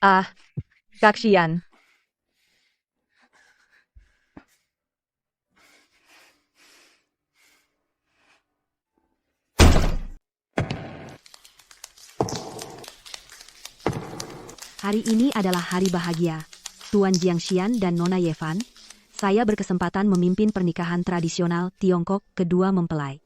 Ah, Kak Xian. Hari ini adalah hari bahagia. Tuan Jiangxian dan Nona Yevan, saya berkesempatan memimpin pernikahan tradisional Tiongkok kedua mempelai.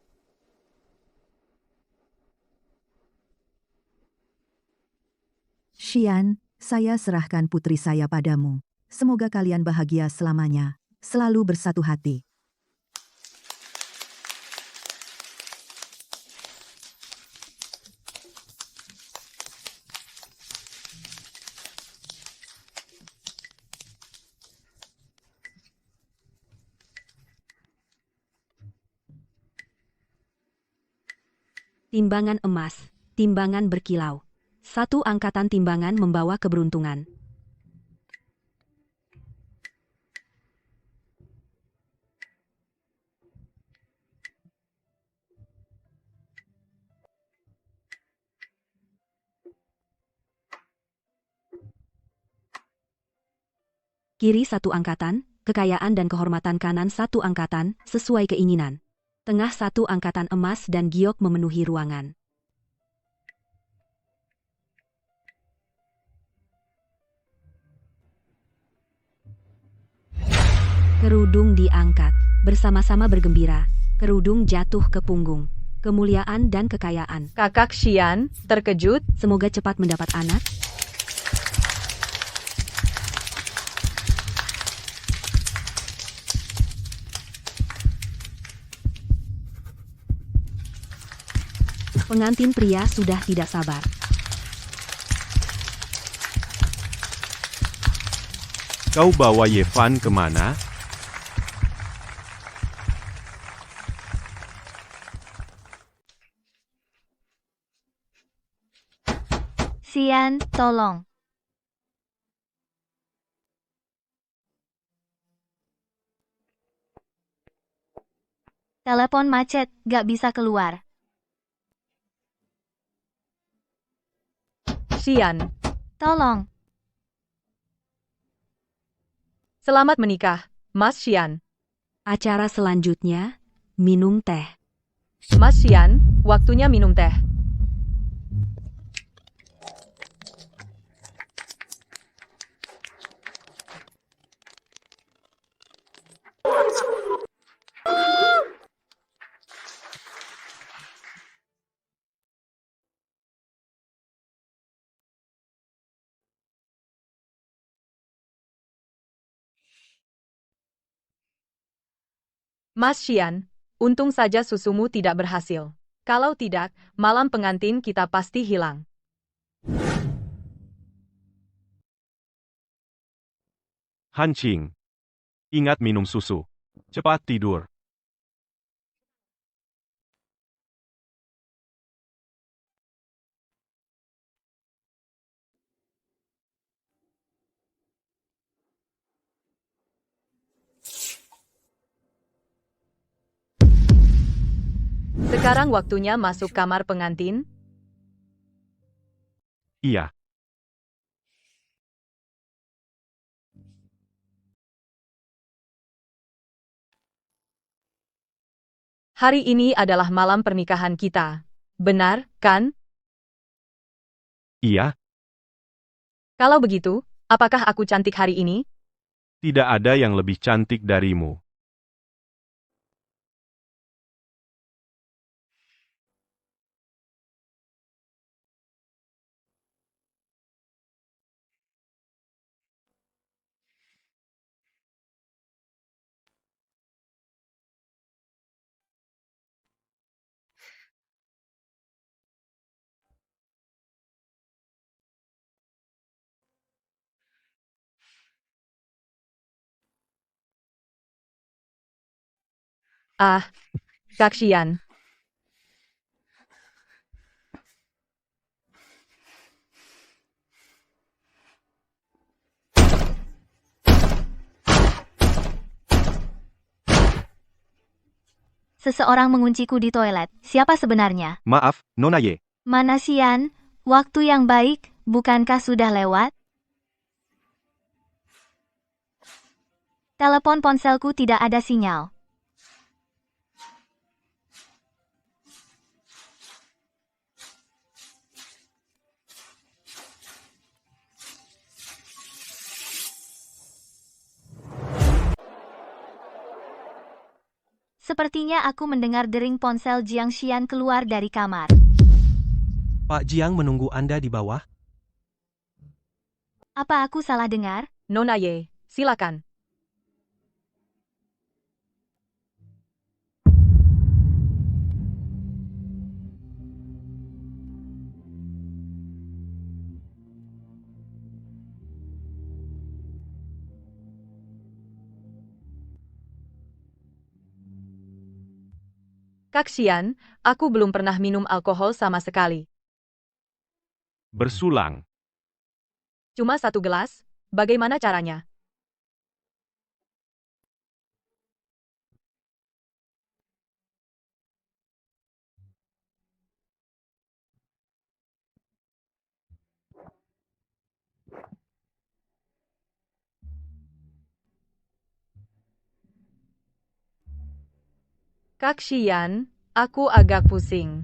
Xian, saya serahkan putri saya padamu. Semoga kalian bahagia selamanya, selalu bersatu hati. Timbangan emas, timbangan berkilau. Satu angkatan timbangan membawa keberuntungan. Kiri satu angkatan, kekayaan dan kehormatan kanan satu angkatan, sesuai keinginan. Tengah satu angkatan emas dan giok memenuhi ruangan. Kerudung diangkat, bersama-sama bergembira, kerudung jatuh ke punggung. Kemuliaan dan kekayaan. Kakak Xian, terkejut? Semoga cepat mendapat anak. Pengantin pria sudah tidak sabar. Kau bawa Yevan kemana? Xian, tolong. Telepon macet, gak bisa keluar. Xian, Tolong. selamat menikah, Mas Xian. Acara selanjutnya, minum teh. Mas Xian, waktunya minum teh. Mas Xian, untung saja susumu tidak berhasil. Kalau tidak, malam pengantin kita pasti hilang. Han Qing. Ingat minum susu. Cepat tidur. Sekarang waktunya masuk kamar pengantin. Iya. Hari ini adalah malam pernikahan kita. Benar, kan? Iya, Kalau begitu, apakah aku cantik hari ini? tidak ada yang lebih cantik darimu. Ah, Kak Xian. Seseorang mengunciku di toilet. Siapa sebenarnya? Maaf, Nona Ye. Mana Xian? Waktu yang baik, bukankah sudah lewat? Telepon ponselku tidak ada sinyal. Sepertinya aku mendengar dering ponsel Jiang Xian keluar dari kamar. Pak Jiang menunggu Anda di bawah. Apa aku salah dengar? Nona Ye, silakan. Kak Xian, aku belum pernah minum alkohol sama sekali. Bersulang. Cuma 1 gelas, bagaimana caranya? Kak Xian, aku agak pusing.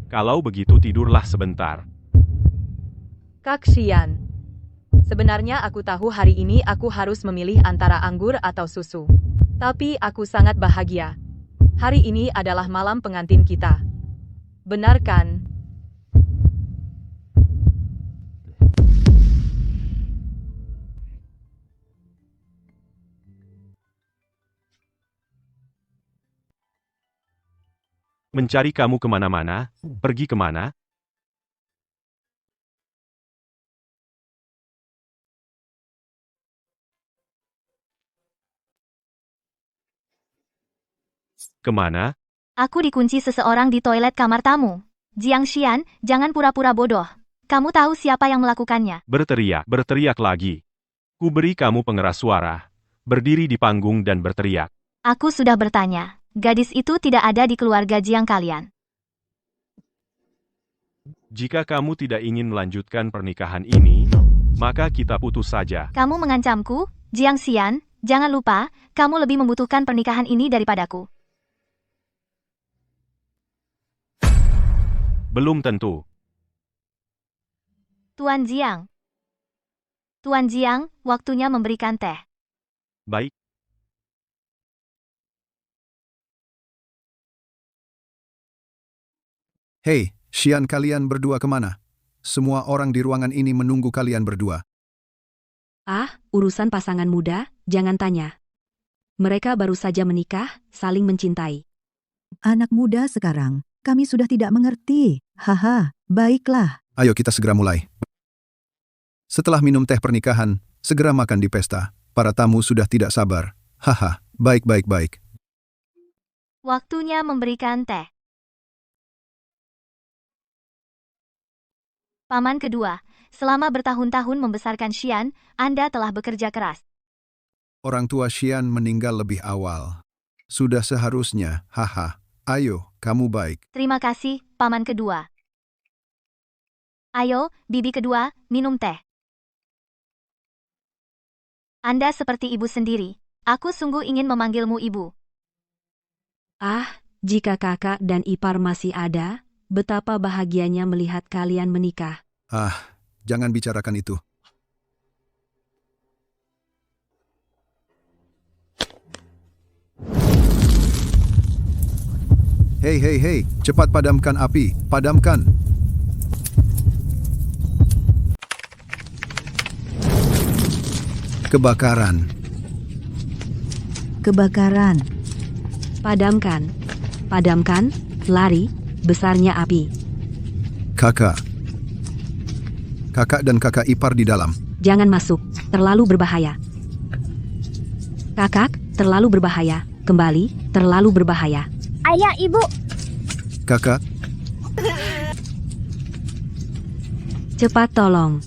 Kalau begitu tidurlah sebentar. Kak Xian, sebenarnya aku tahu hari ini aku harus memilih antara anggur atau susu. Tapi aku sangat bahagia. Hari ini adalah malam pengantin kita. Benar kan? Mencari kamu kemana-mana, pergi kemana? Kemana? Aku dikunci seseorang di toilet kamar tamu. Jiang Xian, jangan pura-pura bodoh. Kamu tahu siapa yang melakukannya? Berteriak lagi. Ku beri kamu pengeras suara. Berdiri di panggung dan berteriak. Aku sudah bertanya. Gadis itu tidak ada di keluarga Jiang kalian. Jika kamu tidak ingin melanjutkan pernikahan ini, maka kita putus saja. Kamu mengancamku? Jiang Xian, jangan lupa, kamu lebih membutuhkan pernikahan ini daripadaku. Belum tentu. Tuan Jiang. Tuan Jiang, waktunya memberikan teh. Baik. Hei, Xian, kalian berdua kemana? Semua orang di ruangan ini menunggu kalian berdua. Ah, urusan pasangan muda, jangan tanya. Mereka baru saja menikah, saling mencintai. Anak muda sekarang, kami sudah tidak mengerti. Haha, baiklah. Ayo kita segera mulai. Setelah minum teh pernikahan, segera makan di pesta. Para tamu sudah tidak sabar. Haha, baik. Waktunya memberikan teh. Paman kedua, selama bertahun-tahun membesarkan Xian, Anda telah bekerja keras. Orang tua Xian meninggal lebih awal. Sudah seharusnya, haha. Ayo, kamu baik. Terima kasih, paman kedua. Ayo, bibi kedua, minum teh. Anda seperti ibu sendiri. Aku sungguh ingin memanggilmu ibu. Ah, jika kakak dan ipar masih ada, betapa bahagianya melihat kalian menikah. Ah, jangan bicarakan itu. Hei, cepat padamkan api, padamkan. Kebakaran. Padamkan, lari, besarnya api. Kakak dan kakak ipar di dalam. Jangan masuk, terlalu berbahaya. Kakak, terlalu berbahaya. Kembali, terlalu berbahaya. Ayah, ibu. Kakak, Cepat tolong.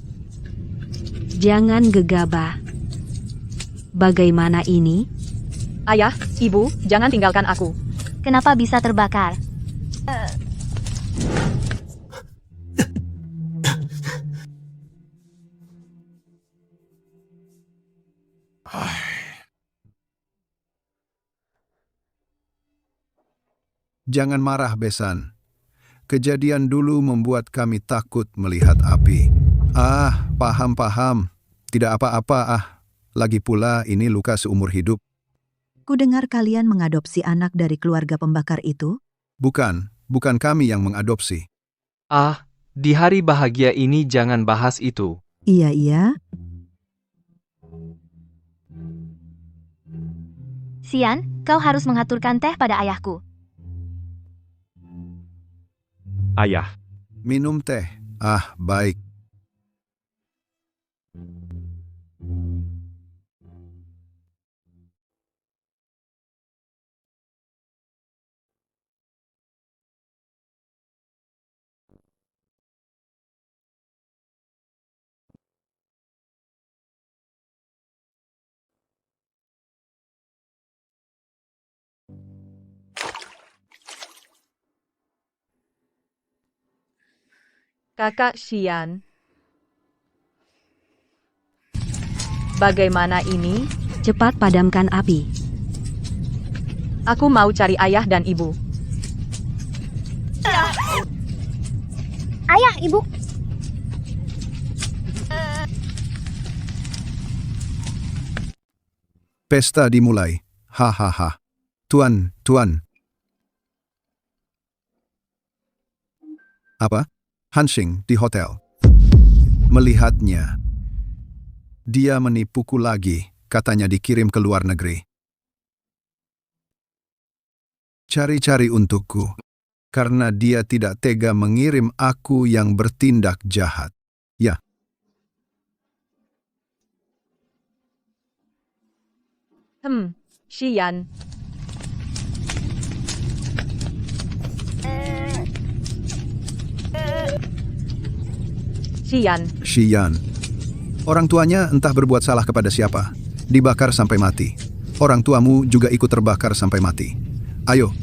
Jangan gegabah. Bagaimana ini? Ayah, ibu, jangan tinggalkan aku. Kenapa bisa terbakar? Jangan marah, Besan. Kejadian dulu membuat kami takut melihat api. Ah, paham. Tidak apa-apa, Lagi pula ini luka seumur hidup. Kudengar kalian mengadopsi anak dari keluarga pembakar itu? Bukan kami yang mengadopsi. Ah, di hari bahagia ini jangan bahas itu. Iya. Xian, kau harus mengaturkan teh pada ayahku. Ayah, Minum teh. Ah, baik. Kakak Xian. Bagaimana ini? Cepat padamkan api. Aku mau cari ayah dan ibu. Ayah, ibu. Pesta dimulai. Hahaha. Tuan. Apa? Hansing di hotel. Melihatnya. Dia menipuku lagi, katanya dikirim ke luar negeri. Cari-cari untukku, karena dia tidak tega mengirim aku yang bertindak jahat. Ya. Xian. Xian. Orang tuanya entah berbuat salah kepada siapa. Dibakar sampai mati. Orang tuamu juga ikut terbakar sampai mati. Ayo.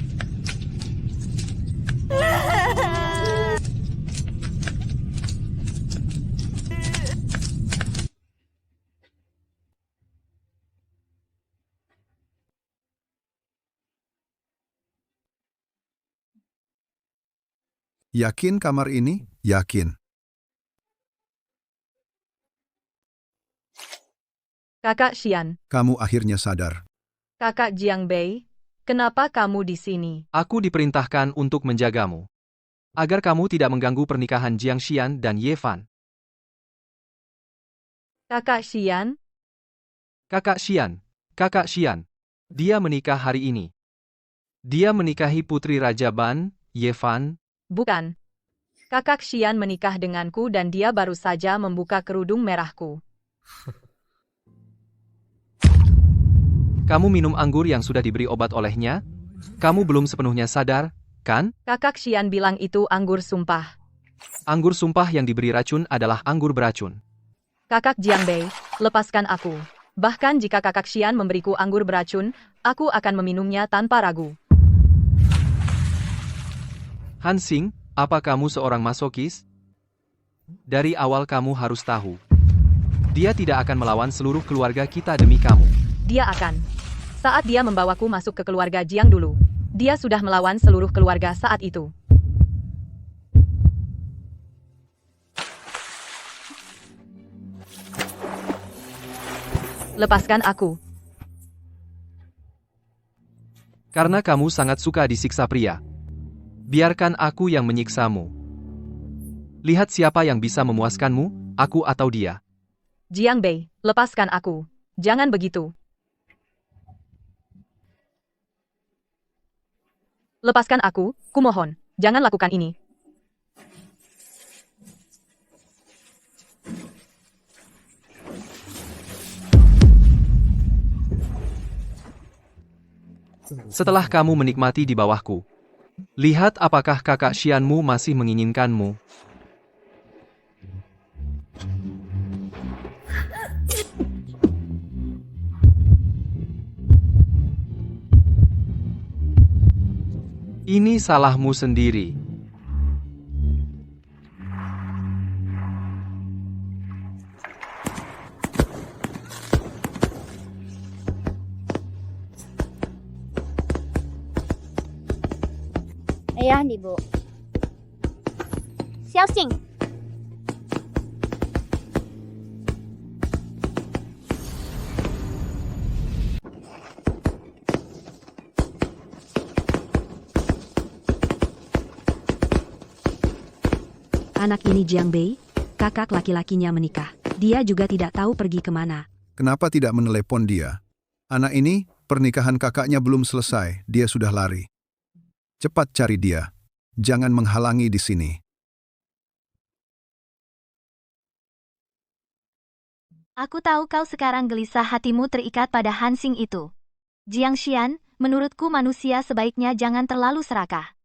Yakin kamar ini? Yakin. Kakak Xian. Kamu akhirnya sadar. Kakak Jiang Bei, kenapa kamu di sini? Aku diperintahkan untuk menjagamu. Agar kamu tidak mengganggu pernikahan Jiang Xian dan Ye Fan. Kakak Xian? Kakak Xian. Dia menikah hari ini. Dia menikahi putri Raja Ban, Ye Fan. Bukan. Kakak Xian menikah denganku dan dia baru saja membuka kerudung merahku. Kamu minum anggur yang sudah diberi obat olehnya? Kamu belum sepenuhnya sadar, kan? Kakak Xian bilang itu anggur sumpah. Anggur sumpah yang diberi racun adalah anggur beracun. Kakak Jiang Bei, lepaskan aku. Bahkan jika kakak Xian memberiku anggur beracun, aku akan meminumnya tanpa ragu. Hansing, apa kamu seorang masokis? Dari awal kamu harus tahu. Dia tidak akan melawan seluruh keluarga kita demi kamu. Dia akan. Saat dia membawaku masuk ke keluarga Jiang dulu, dia sudah melawan seluruh keluarga saat itu. Lepaskan aku. Karena kamu sangat suka disiksa pria. Biarkan aku yang menyiksamu. Lihat siapa yang bisa memuaskanmu, aku atau dia. Jiang Bei, lepaskan aku. Jangan begitu. Lepaskan aku, kumohon. Jangan lakukan ini. Setelah kamu menikmati di bawahku, lihat apakah kakak Xianmu masih menginginkanmu. Ini salahmu sendiri. 哎呀，你不，小心！ Anak ini Jiang Bei, kakak laki-lakinya menikah. Dia juga tidak tahu pergi kemana. Kenapa tidak menelepon dia? Anak ini, pernikahan kakaknya belum selesai, dia sudah lari. Cepat cari dia. Jangan menghalangi di sini. Aku tahu kau sekarang gelisah, hatimu terikat pada Hansing itu. Jiang Xian, menurutku manusia sebaiknya jangan terlalu serakah.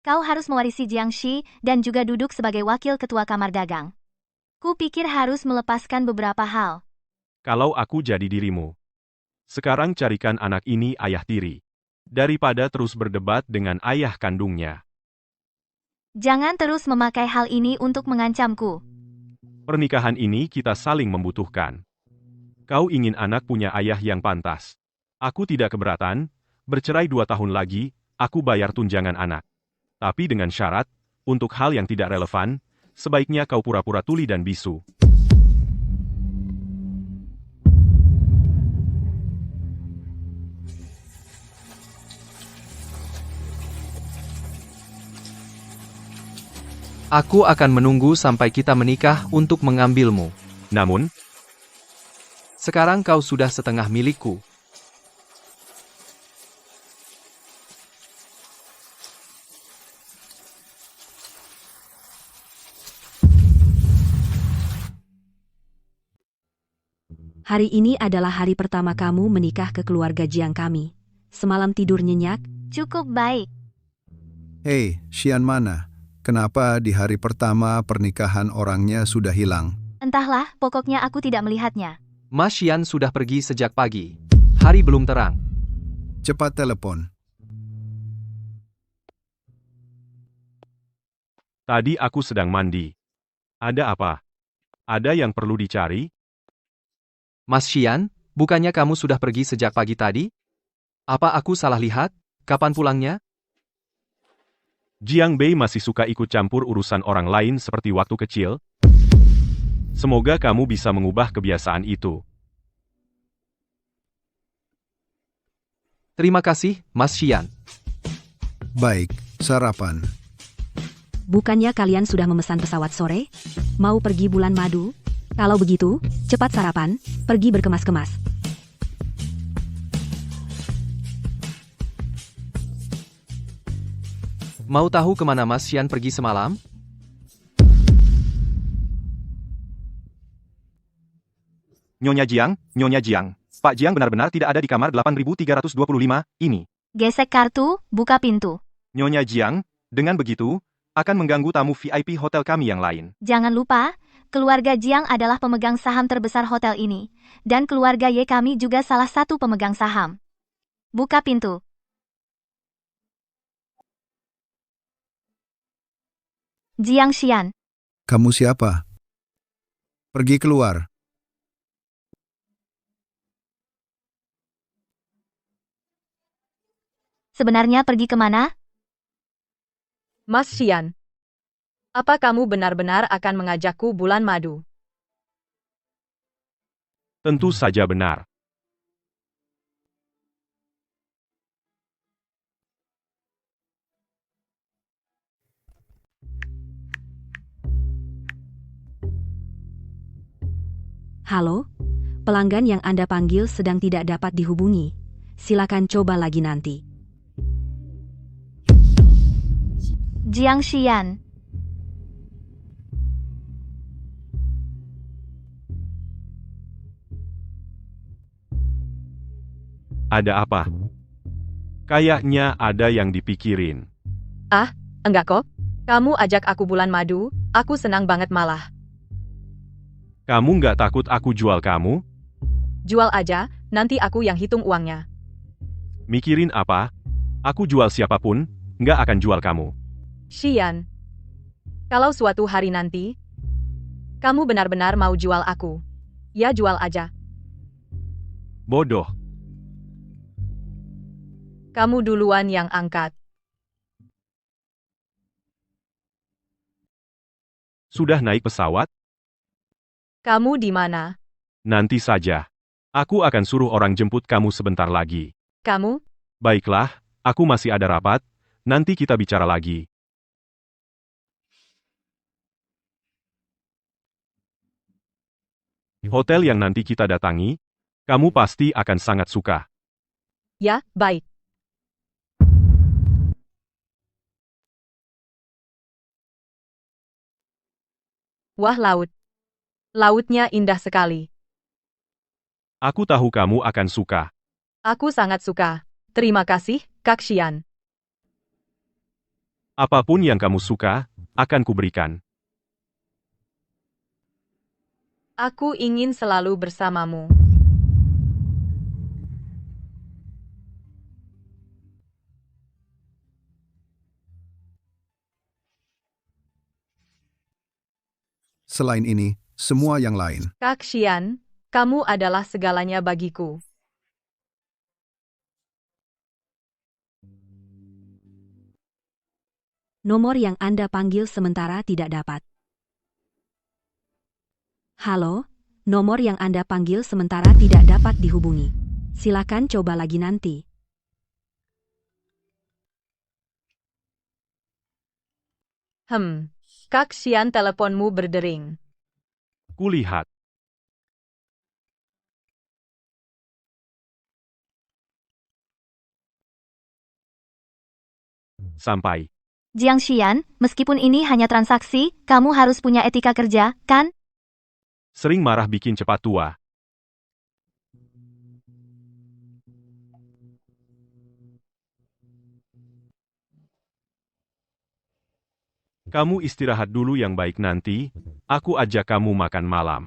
Kau harus mewarisi Jiangxi dan juga duduk sebagai wakil ketua kamar dagang. Ku pikir harus melepaskan beberapa hal. Kalau aku jadi dirimu. Sekarang carikan anak ini ayah tiri. Daripada terus berdebat dengan ayah kandungnya. Jangan terus memakai hal ini untuk mengancamku. Pernikahan ini kita saling membutuhkan. Kau ingin anak punya ayah yang pantas. Aku tidak keberatan, bercerai 2 tahun lagi, aku bayar tunjangan anak. Tapi dengan syarat, untuk hal yang tidak relevan, sebaiknya kau pura-pura tuli dan bisu. Aku akan menunggu sampai kita menikah untuk mengambilmu. Namun, Sekarang kau sudah setengah milikku. Hari ini adalah hari pertama kamu menikah ke keluarga Jiang kami. Semalam tidur nyenyak? Cukup baik. Hei, Xian mana? Kenapa di hari pertama pernikahan orangnya sudah hilang? Entahlah, pokoknya aku tidak melihatnya. Mas Xian sudah pergi sejak pagi. Hari belum terang. Cepat telepon. tadi aku sedang mandi. Ada apa? Ada yang perlu dicari? Mas Xian, bukannya kamu sudah pergi sejak pagi tadi? Apa aku salah lihat? Kapan pulangnya? Jiang Bei masih suka ikut campur urusan orang lain seperti waktu kecil. Semoga kamu bisa mengubah kebiasaan itu. Terima kasih, Mas Xian. Baik, sarapan. Bukannya kalian sudah memesan pesawat sore? Mau pergi bulan madu? Kalau begitu, cepat sarapan, pergi berkemas-kemas. Mau tahu kemana Mas Xian pergi semalam? Nyonya Jiang. Pak Jiang benar-benar tidak ada di kamar 8325 ini. Gesek kartu, buka pintu. Nyonya Jiang, dengan begitu, akan mengganggu tamu VIP hotel kami yang lain. Jangan lupa, keluarga Jiang adalah pemegang saham terbesar hotel ini. Dan keluarga Ye kami juga salah satu pemegang saham. Buka pintu. Jiang Xian. Kamu siapa? Pergi keluar. Sebenarnya pergi kemana? Mas Xian, apa kamu benar-benar akan mengajakku bulan madu? Tentu saja benar. Halo? Pelanggan yang Anda panggil sedang tidak dapat dihubungi. Silakan coba lagi nanti. Jiang Xian. Ada apa? Kayaknya ada yang dipikirin. Enggak kok. Kamu ajak aku bulan madu, aku senang banget malah. Kamu nggak takut aku jual kamu? Jual aja, nanti aku yang hitung uangnya. Mikirin apa? Aku jual siapapun, nggak akan jual kamu. Xian, kalau suatu hari nanti, kamu benar-benar mau jual aku, ya jual aja. Bodoh. Kamu duluan yang angkat. Sudah naik pesawat? Kamu di mana? Nanti saja. Aku akan suruh orang jemput kamu sebentar lagi. Kamu? Baiklah, aku masih ada rapat, nanti kita bicara lagi. Hotel yang nanti kita datangi, kamu pasti akan sangat suka. Ya, baik. Wah, laut. Lautnya indah sekali. Aku tahu kamu akan suka. Aku sangat suka. Terima kasih, Kak Xian. Apapun yang kamu suka, akan kuberikan. Aku ingin selalu bersamamu. Selain ini, semua yang lain. Kak Xian, kamu adalah segalanya bagiku. Nomor yang Anda panggil sementara tidak dapat. Halo, nomor yang Anda panggil sementara tidak dapat dihubungi. Silakan coba lagi nanti. Kak Xian, teleponmu berdering. Kulihat. Sampai. Jiang Xian, meskipun ini hanya transaksi, kamu harus punya etika kerja, kan? Sering marah bikin cepat tua. Kamu istirahat dulu yang baik nanti, aku ajak kamu makan malam.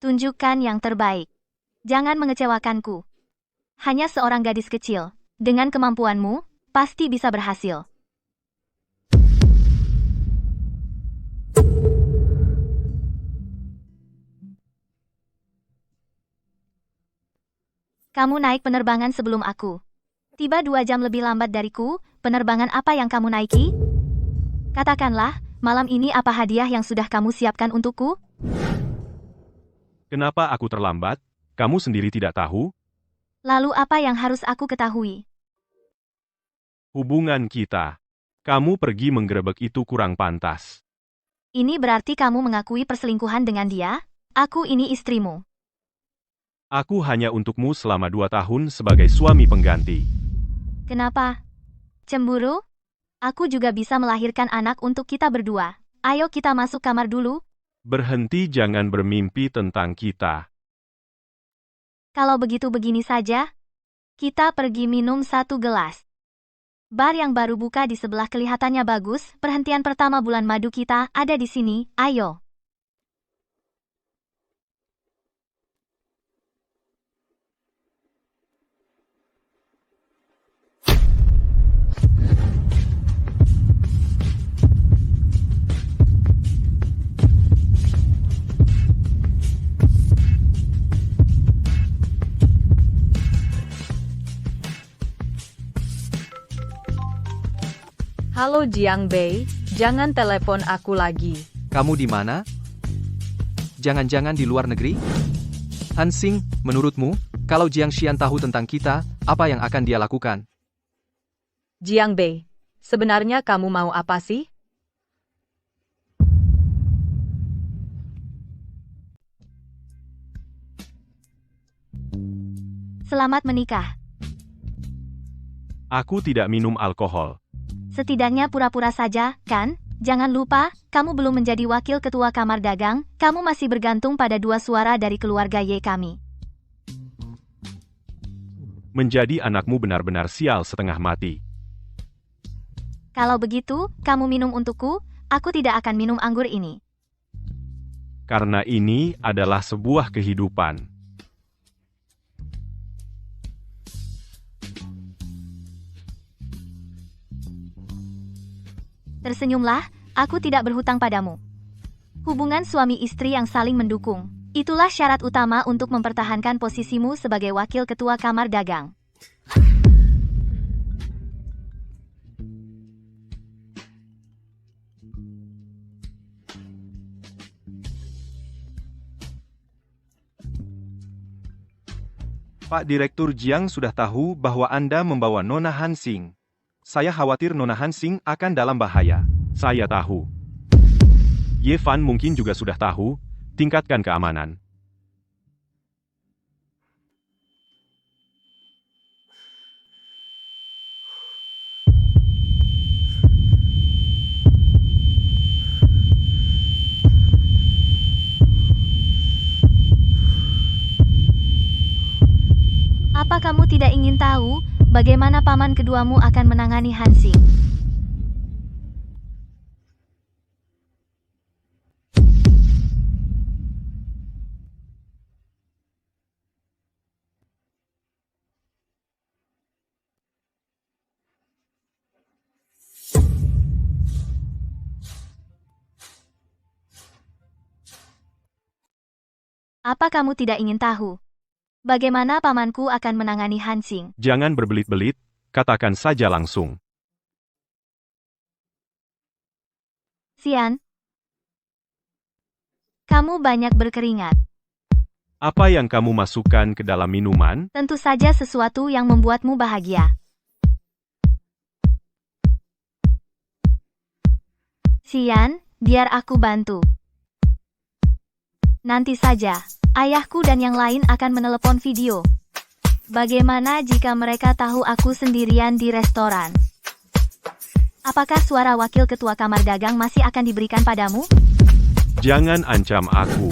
Tunjukkan yang terbaik. Jangan mengecewakanku. Hanya seorang gadis kecil. Dengan kemampuanmu, pasti bisa berhasil. Kamu naik penerbangan sebelum aku. Tiba 2 jam lebih lambat dariku, penerbangan apa yang kamu naiki? Katakanlah, malam ini apa hadiah yang sudah kamu siapkan untukku? Kenapa aku terlambat? Kamu sendiri tidak tahu? Lalu apa yang harus aku ketahui? Hubungan kita. Kamu pergi menggerebek itu kurang pantas. Ini berarti kamu mengakui perselingkuhan dengan dia? Aku ini istrimu. Aku hanya untukmu selama 2 tahun sebagai suami pengganti. Kenapa? Cemburu? Aku juga bisa melahirkan anak untuk kita berdua. Ayo kita masuk kamar dulu. Berhenti, jangan bermimpi tentang kita. Kalau begitu begini saja. Kita pergi minum 1 gelas. Bar yang baru buka di sebelah kelihatannya bagus. Perhentian pertama bulan madu kita ada di sini. Ayo. Halo Jiang Bei, jangan telepon aku lagi. Kamu di mana? Jangan-jangan di luar negeri? Hansing, menurutmu, kalau Jiang Xian tahu tentang kita, apa yang akan dia lakukan? Jiang Bei, sebenarnya kamu mau apa sih? Selamat menikah. Aku tidak minum alkohol. Setidaknya pura-pura saja, kan? Jangan lupa, kamu belum menjadi wakil ketua kamar dagang, kamu masih bergantung pada 2 suara dari keluarga Y kami. Menjadi anakmu benar-benar sial setengah mati. Kalau begitu, kamu minum untukku, aku tidak akan minum anggur ini. Karena ini adalah sebuah kehidupan. Tersenyumlah, aku tidak berhutang padamu. Hubungan suami istri yang saling mendukung. Itulah syarat utama untuk mempertahankan posisimu sebagai wakil ketua Kamar Dagang. Pak Direktur Jiang sudah tahu bahwa Anda membawa Nona Hansing. Saya khawatir Nona Hansing akan dalam bahaya. Saya tahu. Ye Fan mungkin juga sudah tahu, tingkatkan keamanan. Apa kamu tidak ingin tahu bagaimana paman keduamu akan menangani Hansing? Apa kamu tidak ingin tahu bagaimana pamanku akan menangani Hansing? Jangan berbelit-belit, katakan saja langsung. Xian, kamu banyak berkeringat. Apa yang kamu masukkan ke dalam minuman? Tentu saja sesuatu yang membuatmu bahagia. Xian, biar aku bantu. Nanti saja, ayahku dan yang lain akan menelepon video. Bagaimana jika mereka tahu aku sendirian di restoran? Apakah suara wakil ketua kamar dagang masih akan diberikan padamu? Jangan ancam aku.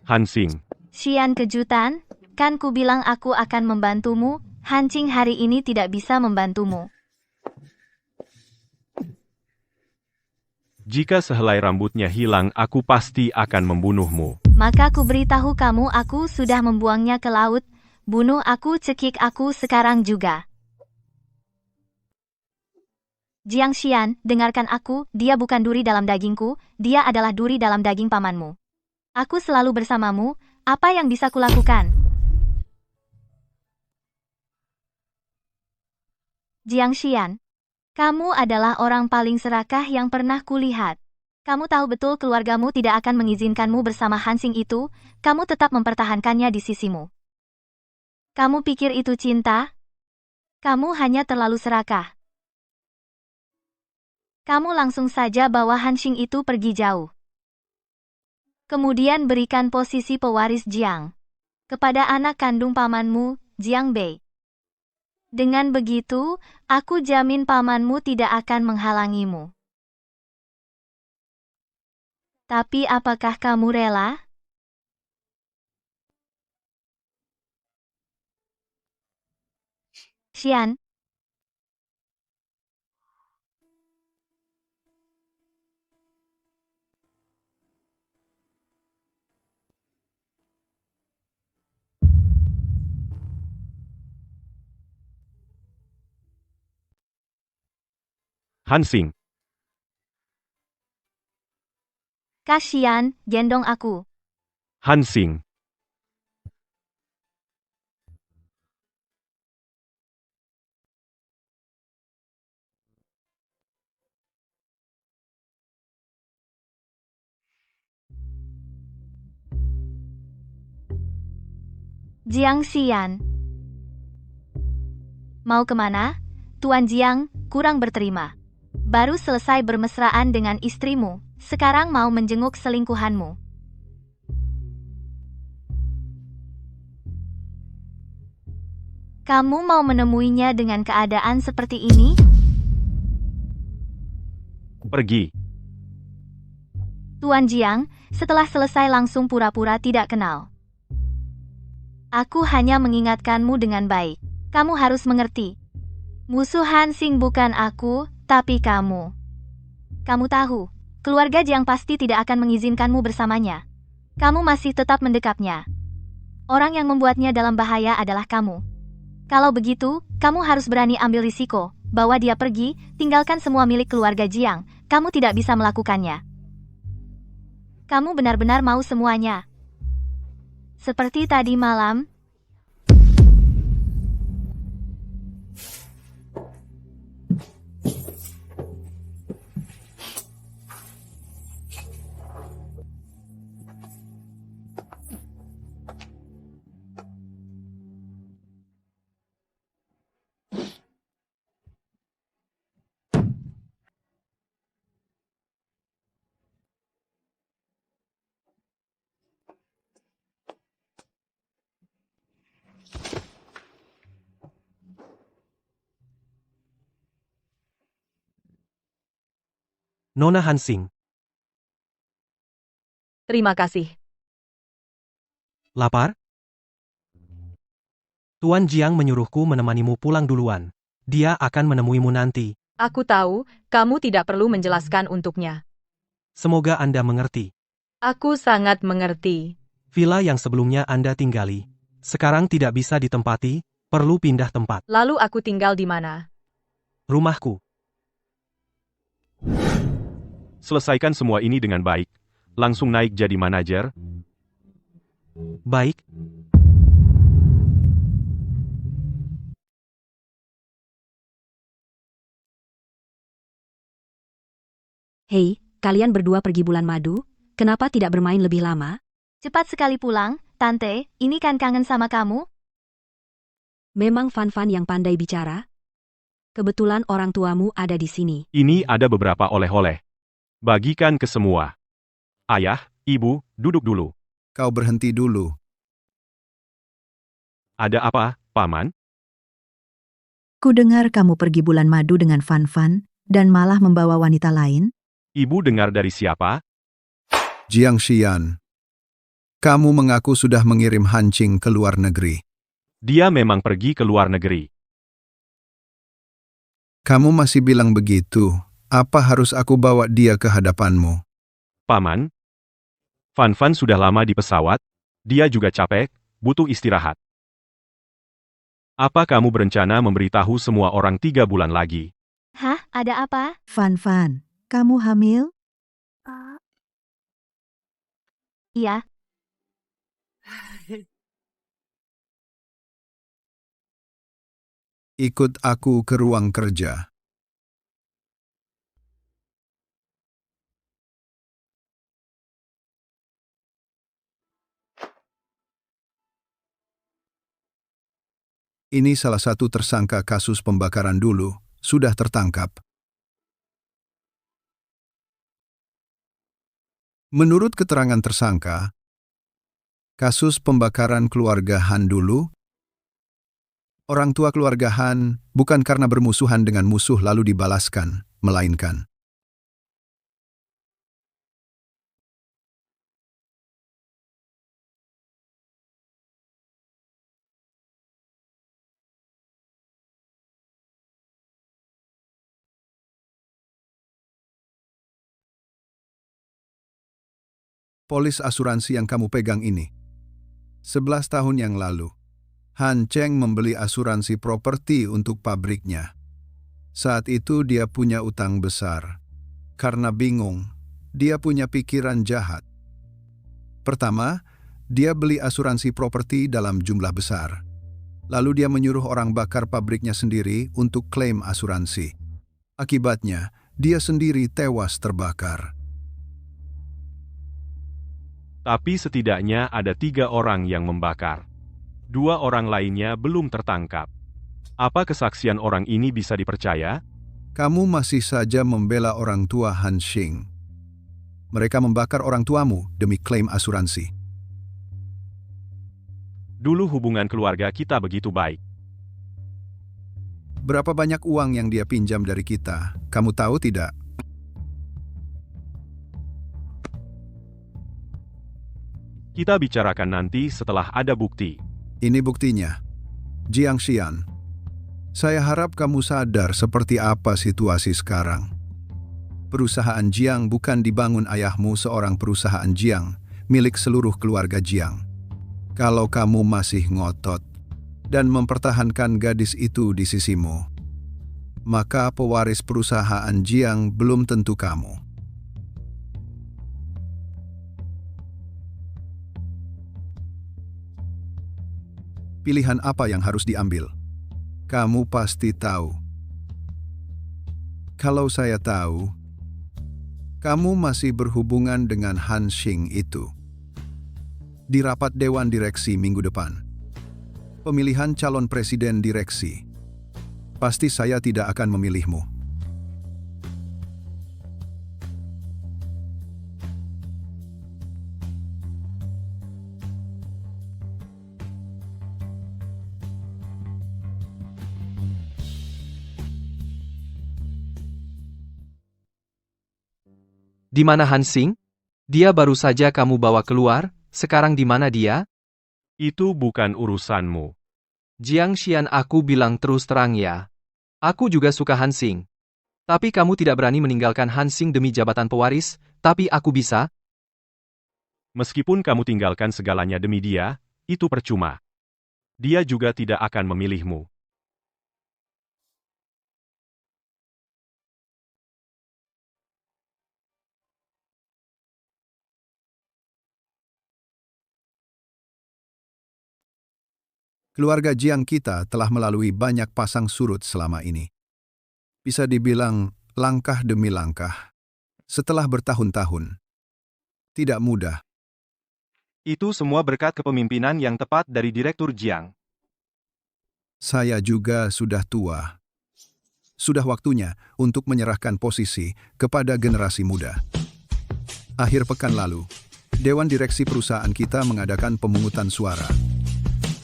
Hansing. Xian kejutan, kan ku bilang aku akan membantumu, Hansing hari ini tidak bisa membantumu. Jika sehelai rambutnya hilang, aku pasti akan membunuhmu. Maka ku beritahu kamu aku sudah membuangnya ke laut, bunuh aku cekik aku sekarang juga. Jiang Xian, dengarkan aku, dia bukan duri dalam dagingku, dia adalah duri dalam daging pamanmu. Aku selalu bersamamu, apa yang bisa kulakukan? Jiang Xian, kamu adalah orang paling serakah yang pernah kulihat. Kamu tahu betul keluargamu tidak akan mengizinkanmu bersama Hansing itu, kamu tetap mempertahankannya di sisimu. Kamu pikir itu cinta? Kamu hanya terlalu serakah. Kamu langsung saja bawa Hansing itu pergi jauh. Kemudian berikan posisi pewaris Jiang kepada anak kandung pamanmu, Jiang Bei. Dengan begitu, aku jamin pamanmu tidak akan menghalangimu. Tapi apakah kamu rela? Xian, Hansing. kasihan, gendong aku. Hansing. Jiang Xian. Mau kemana? Tuan Jiang, kurang berterima. Baru selesai bermesraan dengan istrimu, sekarang mau menjenguk selingkuhanmu. Kamu mau menemuinya dengan keadaan seperti ini? Pergi. Tuan Jiang, setelah selesai langsung pura-pura tidak kenal. Aku hanya mengingatkanmu dengan baik. Kamu harus mengerti. Musuh Hansing bukan aku, tapi kamu. Kamu tahu, keluarga Jiang pasti tidak akan mengizinkanmu bersamanya. Kamu masih tetap mendekapnya. Orang yang membuatnya dalam bahaya adalah kamu. Kalau begitu, kamu harus berani ambil risiko, bawa dia pergi, tinggalkan semua milik keluarga Jiang. Kamu tidak bisa melakukannya. Kamu benar-benar mau semuanya. Seperti tadi malam. Nona Hansing, Terima kasih. lapar? Tuan Jiang menyuruhku menemanimu pulang duluan. Dia akan menemuimu nanti. Aku tahu, kamu tidak perlu menjelaskan untuknya. Semoga Anda mengerti. Aku sangat mengerti. Villa yang sebelumnya Anda tinggali, sekarang tidak bisa ditempati, perlu pindah tempat. Lalu aku tinggal di mana? Rumahku. Selesaikan semua ini dengan baik. Langsung naik jadi manajer. Baik. Hei, kalian berdua pergi bulan madu, kenapa tidak bermain lebih lama? Cepat sekali pulang, Tante, ini kan kangen sama kamu? Memang Fan-Fan yang pandai bicara? Kebetulan orang tuamu ada di sini. Ini ada beberapa oleh-oleh. Bagikan ke semua. Ayah, ibu, duduk dulu. Kau berhenti dulu. Ada apa, Paman? Kudengar kamu pergi bulan madu dengan Fan-Fan, dan malah membawa wanita lain? Ibu dengar dari siapa? Jiang Xian, kamu mengaku sudah mengirim Hancing ke luar negeri. Dia memang pergi ke luar negeri. Kamu masih bilang begitu. Apa harus aku bawa dia ke hadapanmu? Paman, Fan-Fan sudah lama di pesawat, dia juga capek, butuh istirahat. Apa kamu berencana memberitahu semua orang 3 bulan lagi? Hah, ada apa? Fan-Fan, kamu hamil? Iya. Ikut aku ke ruang kerja. Ini salah satu tersangka kasus pembakaran dulu, sudah tertangkap. Menurut keterangan tersangka, kasus pembakaran keluarga Han dulu, orang tua keluarga Han bukan karena bermusuhan dengan musuh lalu dibalaskan, melainkan polis asuransi yang kamu pegang ini. 11 tahun yang lalu, Han Cheng membeli asuransi properti untuk pabriknya. Saat itu dia punya utang besar. Karena bingung, dia punya pikiran jahat. Pertama, dia beli asuransi properti dalam jumlah besar. Lalu dia menyuruh orang bakar pabriknya sendiri untuk klaim asuransi. Akibatnya, dia sendiri tewas terbakar. Tapi setidaknya ada 3 orang yang membakar. 2 orang lainnya belum tertangkap. Apa kesaksian orang ini bisa dipercaya? Kamu masih saja membela orang tua Han Xing. Mereka membakar orang tuamu demi klaim asuransi. Dulu hubungan keluarga kita begitu baik. Berapa banyak uang yang dia pinjam dari kita? Kamu tahu tidak? Kita bicarakan nanti setelah ada bukti. Ini buktinya. Jiang Xian, saya harap kamu sadar seperti apa situasi sekarang. Perusahaan Jiang bukan dibangun ayahmu seorang perusahaan Jiang, milik seluruh keluarga Jiang. Kalau kamu masih ngotot dan mempertahankan gadis itu di sisimu, maka pewaris perusahaan Jiang belum tentu kamu. Pilihan apa yang harus diambil? Kamu pasti tahu. Kalau saya tahu, kamu masih berhubungan dengan Han Xing itu. Di rapat Dewan Direksi minggu depan, pemilihan calon presiden direksi, pasti saya tidak akan memilihmu. Di mana Han Xing? Dia baru saja kamu bawa keluar, sekarang di mana dia? Itu bukan urusanmu. Jiang Xian, aku bilang terus terang ya. Aku juga suka Han Xing. Tapi kamu tidak berani meninggalkan Han Xing demi jabatan pewaris, tapi aku bisa. Meskipun kamu tinggalkan segalanya demi dia, itu percuma. Dia juga tidak akan memilihmu. Keluarga Jiang kita telah melalui banyak pasang surut selama ini. Bisa dibilang langkah demi langkah. Setelah bertahun-tahun. Tidak mudah. Itu semua berkat kepemimpinan yang tepat dari Direktur Jiang. Saya juga sudah tua. Sudah waktunya untuk menyerahkan posisi kepada generasi muda. Akhir pekan lalu, Dewan Direksi perusahaan kita mengadakan pemungutan suara.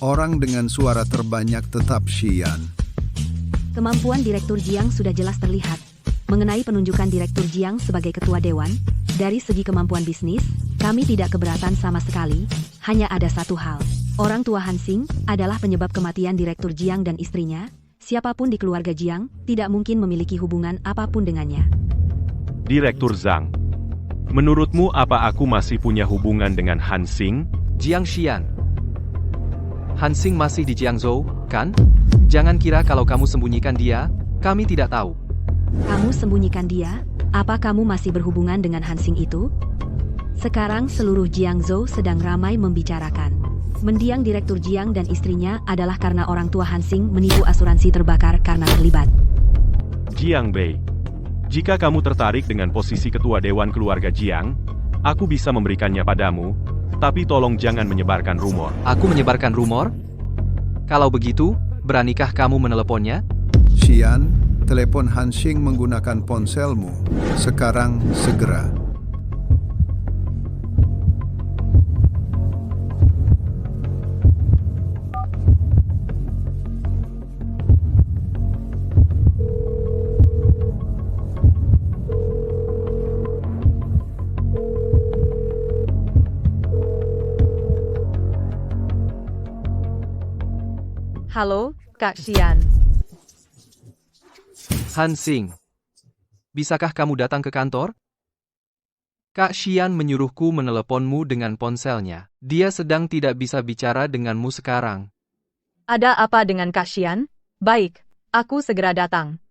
Orang dengan suara terbanyak tetap Xian. Kemampuan Direktur Jiang sudah jelas terlihat. Mengenai penunjukan Direktur Jiang sebagai Ketua Dewan, dari segi kemampuan bisnis, kami tidak keberatan sama sekali, hanya ada satu hal. Orang tua Han Xing adalah penyebab kematian Direktur Jiang dan istrinya. Siapapun di keluarga Jiang tidak mungkin memiliki hubungan apapun dengannya. Direktur Zhang, menurutmu apa aku masih punya hubungan dengan Han Xing? Jiang Xian. Han Xing masih di Jiangzhou, kan? Jangan kira kalau kamu sembunyikan dia, kami tidak tahu. Kamu sembunyikan dia? Apa kamu masih berhubungan dengan Han Xing itu? Sekarang seluruh Jiangzhou sedang ramai membicarakan. Mendiang Direktur Jiang dan istrinya adalah karena orang tua Han Xing menipu asuransi terbakar karena terlibat. Jiang Bei, jika kamu tertarik dengan posisi Ketua Dewan Keluarga Jiang, aku bisa memberikannya padamu. Tapi tolong jangan menyebarkan rumor. Aku menyebarkan rumor? Kalau begitu, beranikah kamu meneleponnya? Xian, telepon Han Xing menggunakan ponselmu. Sekarang segera. Halo, Kak Xian. Han Xing. Bisakah kamu datang ke kantor? Kak Xian menyuruhku meneleponmu dengan ponselnya. Dia sedang tidak bisa bicara denganmu sekarang. Ada apa dengan Kak Xian? Baik, aku segera datang.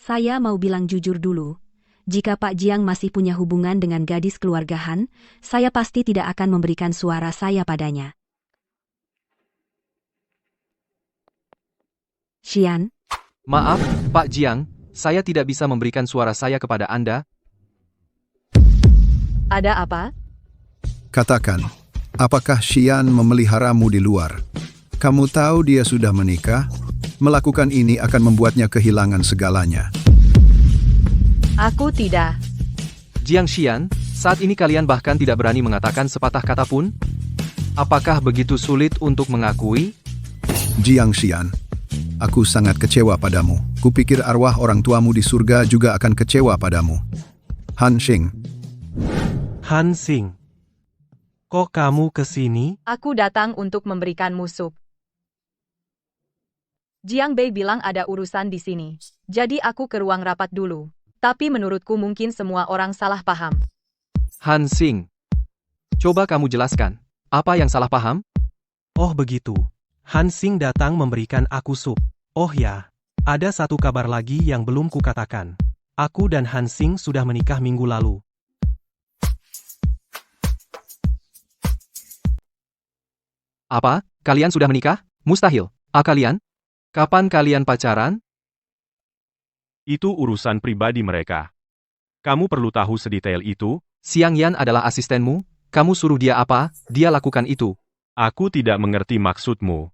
Saya mau bilang jujur dulu. Jika Pak Jiang masih punya hubungan dengan gadis keluarga Han, saya pasti tidak akan memberikan suara saya padanya. Xian, Maaf, Pak Jiang, saya tidak bisa memberikan suara saya kepada Anda. Ada apa? Katakan, apakah Xian memeliharamu di luar? Kamu tahu dia sudah menikah? Melakukan ini akan membuatnya kehilangan segalanya. Aku tidak. Jiang Xian, saat ini kalian bahkan tidak berani mengatakan sepatah kata pun? Apakah begitu sulit untuk mengakui? Jiang Xian, aku sangat kecewa padamu. Kupikir arwah orang tuamu di surga juga akan kecewa padamu. Han Xing. Han Xing. Kok kamu ke sini? Aku datang untuk memberikanmu sup. Jiang Bei bilang ada urusan di sini. Jadi aku ke ruang rapat dulu. Tapi menurutku mungkin semua orang salah paham. Han Xing. Coba kamu jelaskan. Apa yang salah paham? Oh begitu. Han Xing datang memberikan aku sup. Oh ya, ada satu kabar lagi yang belum kukatakan. Aku dan Han Xing sudah menikah minggu lalu. Apa? Kalian sudah menikah? Mustahil. Kalian? Kapan kalian pacaran? Itu urusan pribadi mereka. Kamu perlu tahu sedetail itu? Xiang Yan adalah asistenmu? Kamu suruh dia apa, dia lakukan itu. Aku tidak mengerti maksudmu.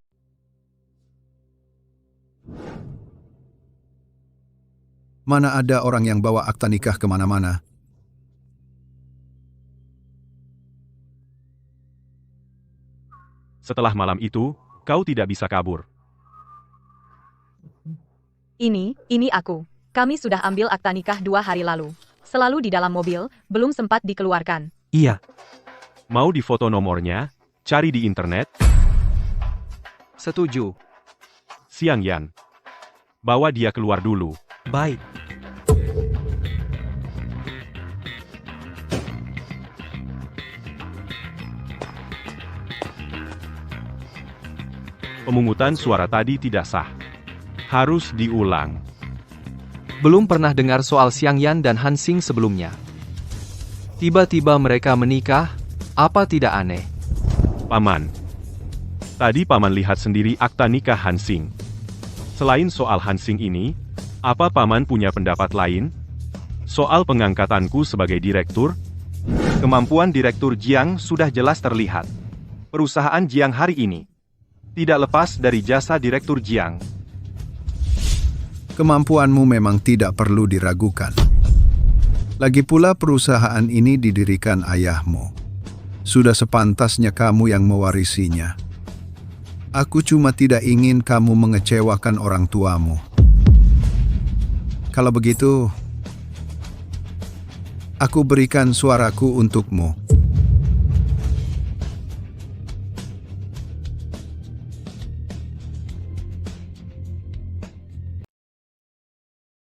Mana ada orang yang bawa akta nikah kemana-mana? Setelah malam itu, kau tidak bisa kabur. Ini aku. Kami sudah ambil akta nikah 2 hari lalu. Selalu di dalam mobil, belum sempat dikeluarkan. Iya, Mau difoto nomornya? Cari di internet. Setuju. Xiang Yan. Bawa dia keluar dulu. baik. Pemungutan suara tadi tidak sah. Harus diulang. Belum pernah dengar soal Xiang Yan dan Han Xing sebelumnya. Tiba-tiba mereka menikah, apa tidak aneh? Paman. Tadi Paman lihat sendiri akta nikah Han Xing. Selain soal Han Xing ini, apa Paman punya pendapat lain? Soal pengangkatanku sebagai direktur? Kemampuan Direktur Jiang sudah jelas terlihat. Perusahaan Jiang hari ini tidak lepas dari jasa Direktur Jiang. Kemampuanmu memang tidak perlu diragukan. Lagi pula perusahaan ini didirikan ayahmu. Sudah sepantasnya kamu yang mewarisinya. Aku cuma tidak ingin kamu mengecewakan orang tuamu. Kalau begitu, aku berikan suaraku untukmu.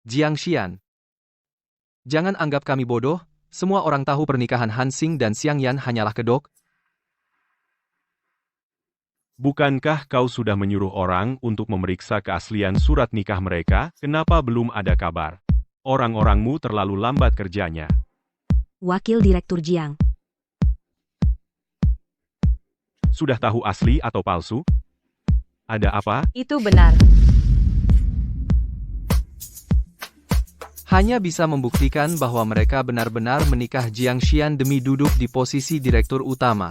Jiang Xian. Jangan anggap kami bodoh, semua orang tahu pernikahan Han Xing dan Xiang Yan hanyalah kedok. Bukankah kau sudah menyuruh orang untuk memeriksa keaslian surat nikah mereka? Kenapa belum ada kabar? Orang-orangmu terlalu lambat kerjanya. Wakil Direktur Jiang. Sudah tahu asli atau palsu? Ada apa? Itu benar. Hanya bisa membuktikan bahwa mereka benar-benar menikah. Jiang Xian demi duduk di posisi direktur utama.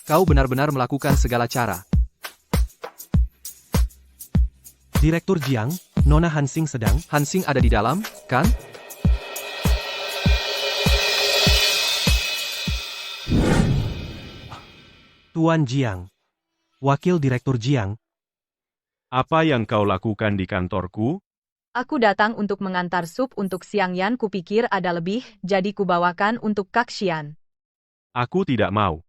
Kau benar-benar melakukan segala cara. Direktur Jiang, Nona Han Xing sedang. Han Xing ada di dalam, kan? Tuan Jiang. Wakil Direktur Jiang. Apa yang kau lakukan di kantorku? Aku datang untuk mengantar sup untuk Xiang Yan. Kupikir ada lebih, jadi kubawakan untuk Kak Xian. Aku tidak mau.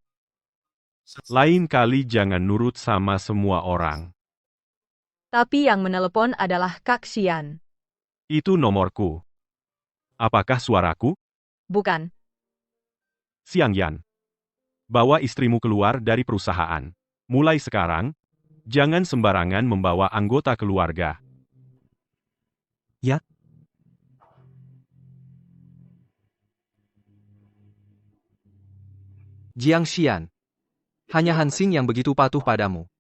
Lain kali jangan nurut sama semua orang. Tapi yang menelepon adalah Kak Xian. Itu nomorku. Apakah suaraku? Bukan. Xiang Yan. Bawa istrimu keluar dari perusahaan. Mulai sekarang, jangan sembarangan membawa anggota keluarga. Ya. Jiang Xian. Hanya Han Xing yang begitu patuh padamu.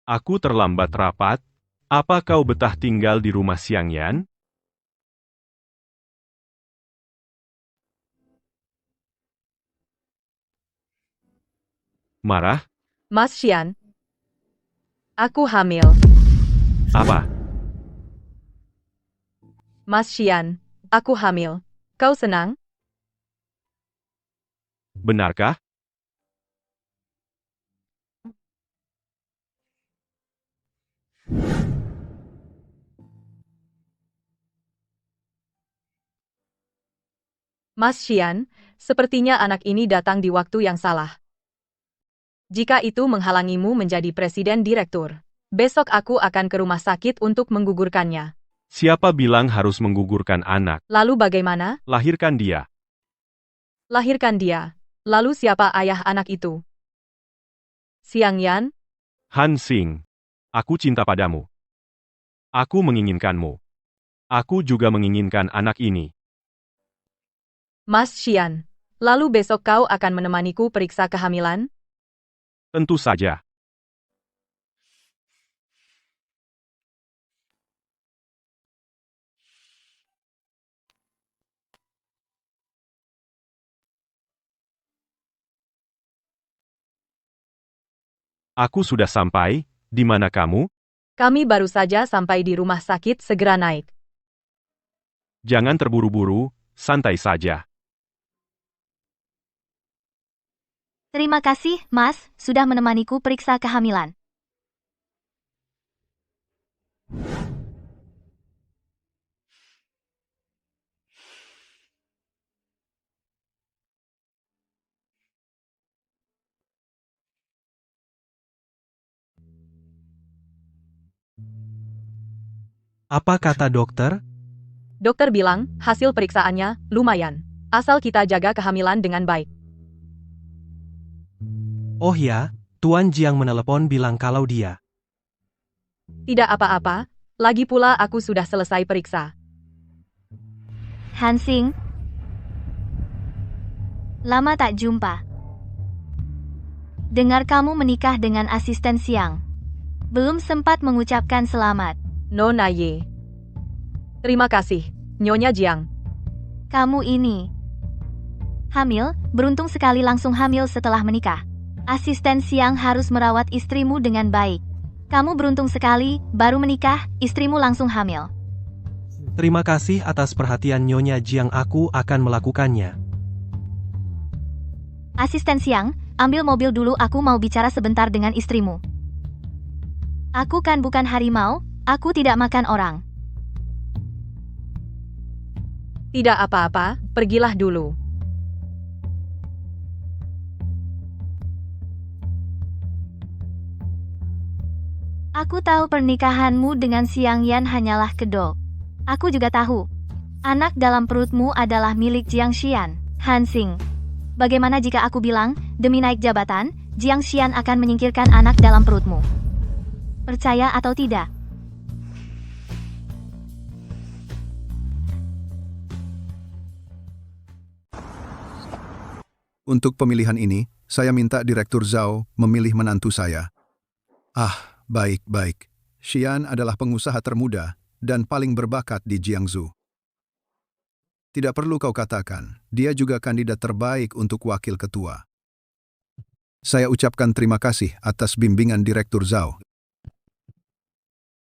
Aku terlambat rapat. Apa kau betah tinggal di rumah Xiang Yan? Marah? Mas Xian. Aku hamil. Apa? Mas Xian. Aku hamil. Kau senang? Benarkah? Mas Xian, sepertinya anak ini datang di waktu yang salah. Jika itu menghalangimu menjadi presiden direktur, besok aku akan ke rumah sakit untuk menggugurkannya. Siapa bilang harus menggugurkan anak? Lalu bagaimana? Lahirkan dia. Lahirkan dia. Lalu siapa ayah anak itu? Xiang Yan? Han Xing. Aku cinta padamu. Aku menginginkanmu. Aku juga menginginkan anak ini. Mas Xian, lalu besok kau akan menemaniku periksa kehamilan? Tentu saja. Aku sudah sampai. Di mana kamu? Kami baru saja sampai di rumah sakit, segera naik. Jangan terburu-buru, santai saja. Terima kasih, Mas, sudah menemaniku periksa kehamilan. Apa kata dokter? Dokter bilang, hasil periksaannya lumayan. Asal kita jaga kehamilan dengan baik. Oh ya, Tuan Jiang menelepon bilang kalau dia. Tidak apa-apa, lagi pula aku sudah selesai periksa. Han Xing. Lama tak jumpa. Dengar kamu menikah dengan asisten Xiang. Belum sempat mengucapkan selamat. Nona Ye. Terima kasih, Nyonya Jiang. Kamu ini hamil, beruntung sekali langsung hamil setelah menikah. Asisten Xiang harus merawat istrimu dengan baik. Kamu beruntung sekali, baru menikah, istrimu langsung hamil. Terima kasih atas perhatian Nyonya Jiang, aku akan melakukannya. Asisten Xiang, ambil mobil dulu, aku mau bicara sebentar dengan istrimu. Aku kan bukan harimau, aku tidak makan orang. Tidak apa-apa, pergilah dulu. Aku tahu pernikahanmu dengan Xiang Yan hanyalah kedok. Aku juga tahu. Anak dalam perutmu adalah milik Jiang Xian, Han Xing. Bagaimana jika aku bilang, demi naik jabatan, Jiang Xian akan menyingkirkan anak dalam perutmu? Percaya atau tidak? Untuk pemilihan ini, saya minta Direktur Zhao memilih menantu saya. Baik-baik. Xian adalah pengusaha termuda dan paling berbakat di Jiangsu. Tidak perlu kau katakan, dia juga kandidat terbaik untuk wakil ketua. Saya ucapkan terima kasih atas bimbingan Direktur Zhao.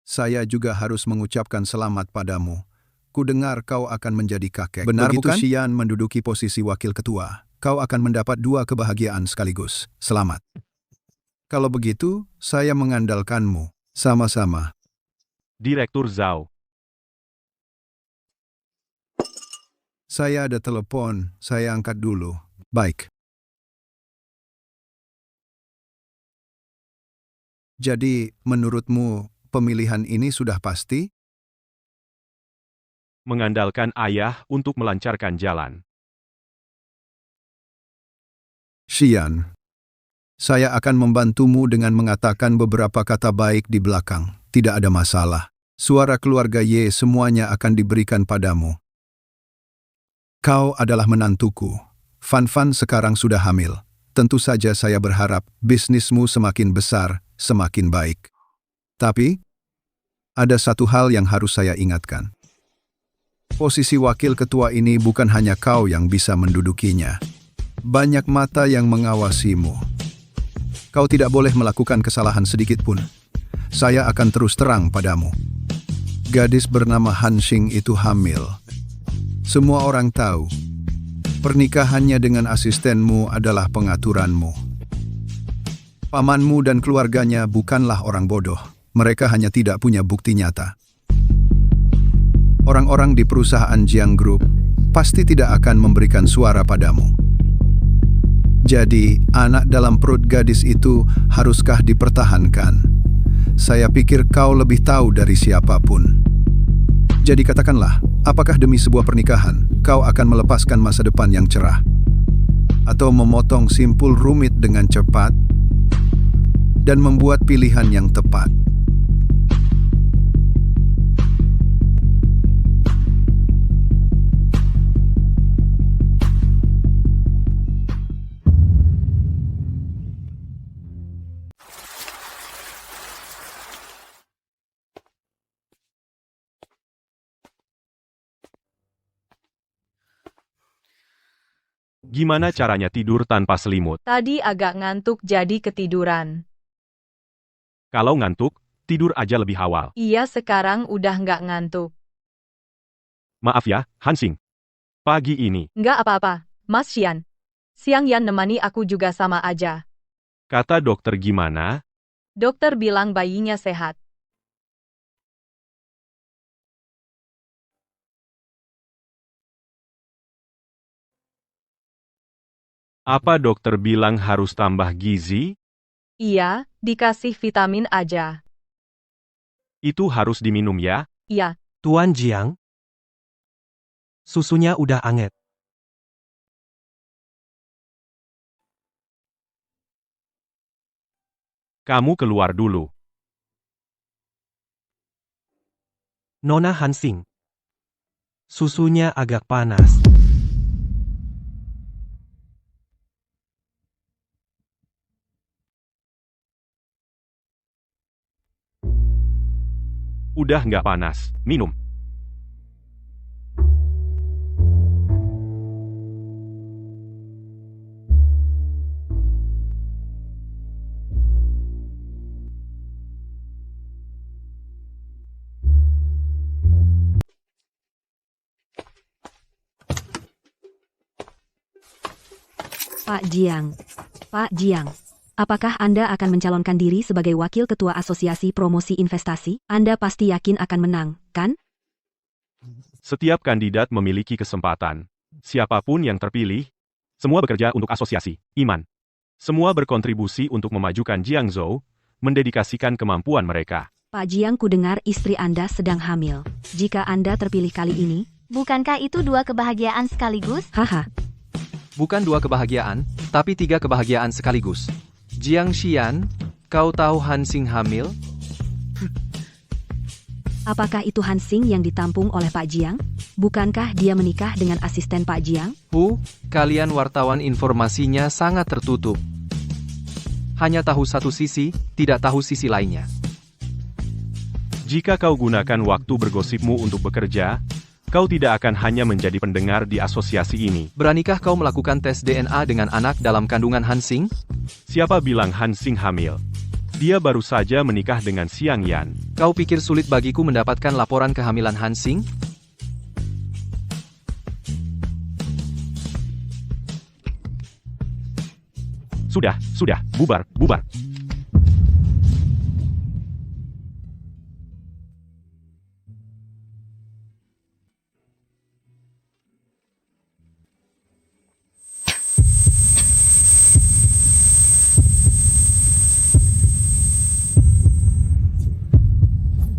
Saya juga harus mengucapkan selamat padamu. Kudengar kau akan menjadi kakek. Benar begitu bukan? Xian menduduki posisi wakil ketua, kau akan mendapat 2 kebahagiaan sekaligus. Selamat. Kalau begitu, saya mengandalkanmu. Sama-sama. Direktur Zhao. Saya ada telepon, saya angkat dulu. Baik. Jadi, menurutmu, pemilihan ini sudah pasti? Mengandalkan ayah untuk melancarkan jalan. Xian, saya akan membantumu dengan mengatakan beberapa kata baik di belakang. Tidak ada masalah. Suara keluarga Ye semuanya akan diberikan padamu. Kau adalah menantuku. Fan sekarang sudah hamil. Tentu saja saya berharap bisnismu semakin besar, semakin baik. Tapi, ada satu hal yang harus saya ingatkan. Posisi wakil ketua ini bukan hanya kau yang bisa mendudukinya. Banyak mata yang mengawasimu. Kau tidak boleh melakukan kesalahan sedikit pun. Saya akan terus terang padamu. Gadis bernama Han Xing itu hamil. Semua orang tahu. Pernikahannya dengan asistenmu adalah pengaturanmu. Pamanmu dan keluarganya bukanlah orang bodoh. Mereka hanya tidak punya bukti nyata. Orang-orang di perusahaan Jiang Group pasti tidak akan memberikan suara padamu. Jadi, anak dalam perut gadis itu haruskah dipertahankan? Saya pikir kau lebih tahu dari siapapun. Jadi katakanlah, apakah demi sebuah pernikahan, kau akan melepaskan masa depan yang cerah? Atau memotong simpul rumit dengan cepat dan membuat pilihan yang tepat? Gimana caranya tidur tanpa selimut? Tadi agak ngantuk jadi ketiduran. Kalau ngantuk, tidur aja lebih awal. Iya sekarang udah nggak ngantuk. Maaf ya, Hansing. Pagi ini, Nggak apa-apa, Mas Xian. Siang Yan nemani aku juga sama aja. kata dokter gimana? Dokter bilang bayinya sehat. Apa dokter bilang harus tambah gizi? Iya, dikasih vitamin aja. Itu harus diminum ya? Iya, Tuan Jiang, susunya udah anget. Kamu keluar dulu. Nona Hansing, susunya agak panas. Udah nggak panas, minum. Pak Jiang. Pak Jiang. Apakah Anda akan mencalonkan diri sebagai Wakil Ketua Asosiasi Promosi Investasi? Anda pasti yakin akan menang, kan? Setiap kandidat memiliki kesempatan. Siapapun yang terpilih, semua bekerja untuk asosiasi, Iman. Semua berkontribusi untuk memajukan Jiangzhou, mendedikasikan kemampuan mereka. Pak Jiang, ku dengar istri Anda sedang hamil. Jika Anda terpilih kali ini, Bukankah itu 2 kebahagiaan sekaligus? haha, Bukan 2 kebahagiaan, tapi 3 kebahagiaan sekaligus. Jiang Xian, kau tahu Hansing hamil? apakah itu Hansing yang ditampung oleh Pak Jiang? Bukankah dia menikah dengan asisten Pak Jiang? Kalian wartawan informasinya sangat tertutup. Hanya tahu satu sisi, tidak tahu sisi lainnya. Jika kau gunakan waktu bergosipmu untuk bekerja, kau tidak akan hanya menjadi pendengar di asosiasi ini. Beranikah kau melakukan tes DNA dengan anak dalam kandungan Hansing? Siapa bilang Hansing hamil? Dia baru saja menikah dengan Xiang Yan. Kau pikir sulit bagiku mendapatkan laporan kehamilan Hansing? Sudah, bubar.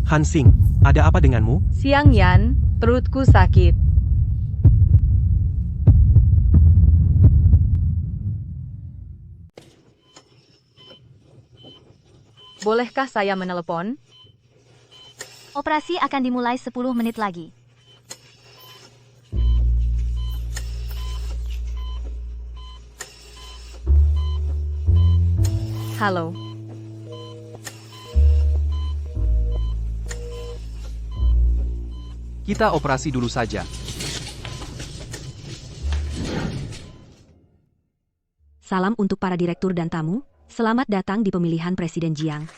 Hansing, ada apa denganmu? Siang Yan, perutku sakit. Bolehkah saya menelepon? Operasi akan dimulai 10 menit lagi. Halo. Kita operasi dulu saja. Salam untuk para direktur dan tamu. Selamat datang di pemilihan Presiden Jiang.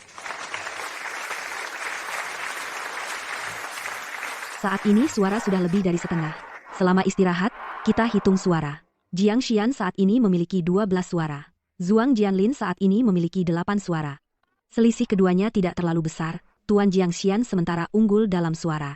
Saat ini suara sudah lebih dari setengah. Selama istirahat, kita hitung suara. Jiang Xian saat ini memiliki 12 suara. Zhuang Jianlin saat ini memiliki 8 suara. Selisih keduanya tidak terlalu besar, Tuan Jiang Xian sementara unggul dalam suara.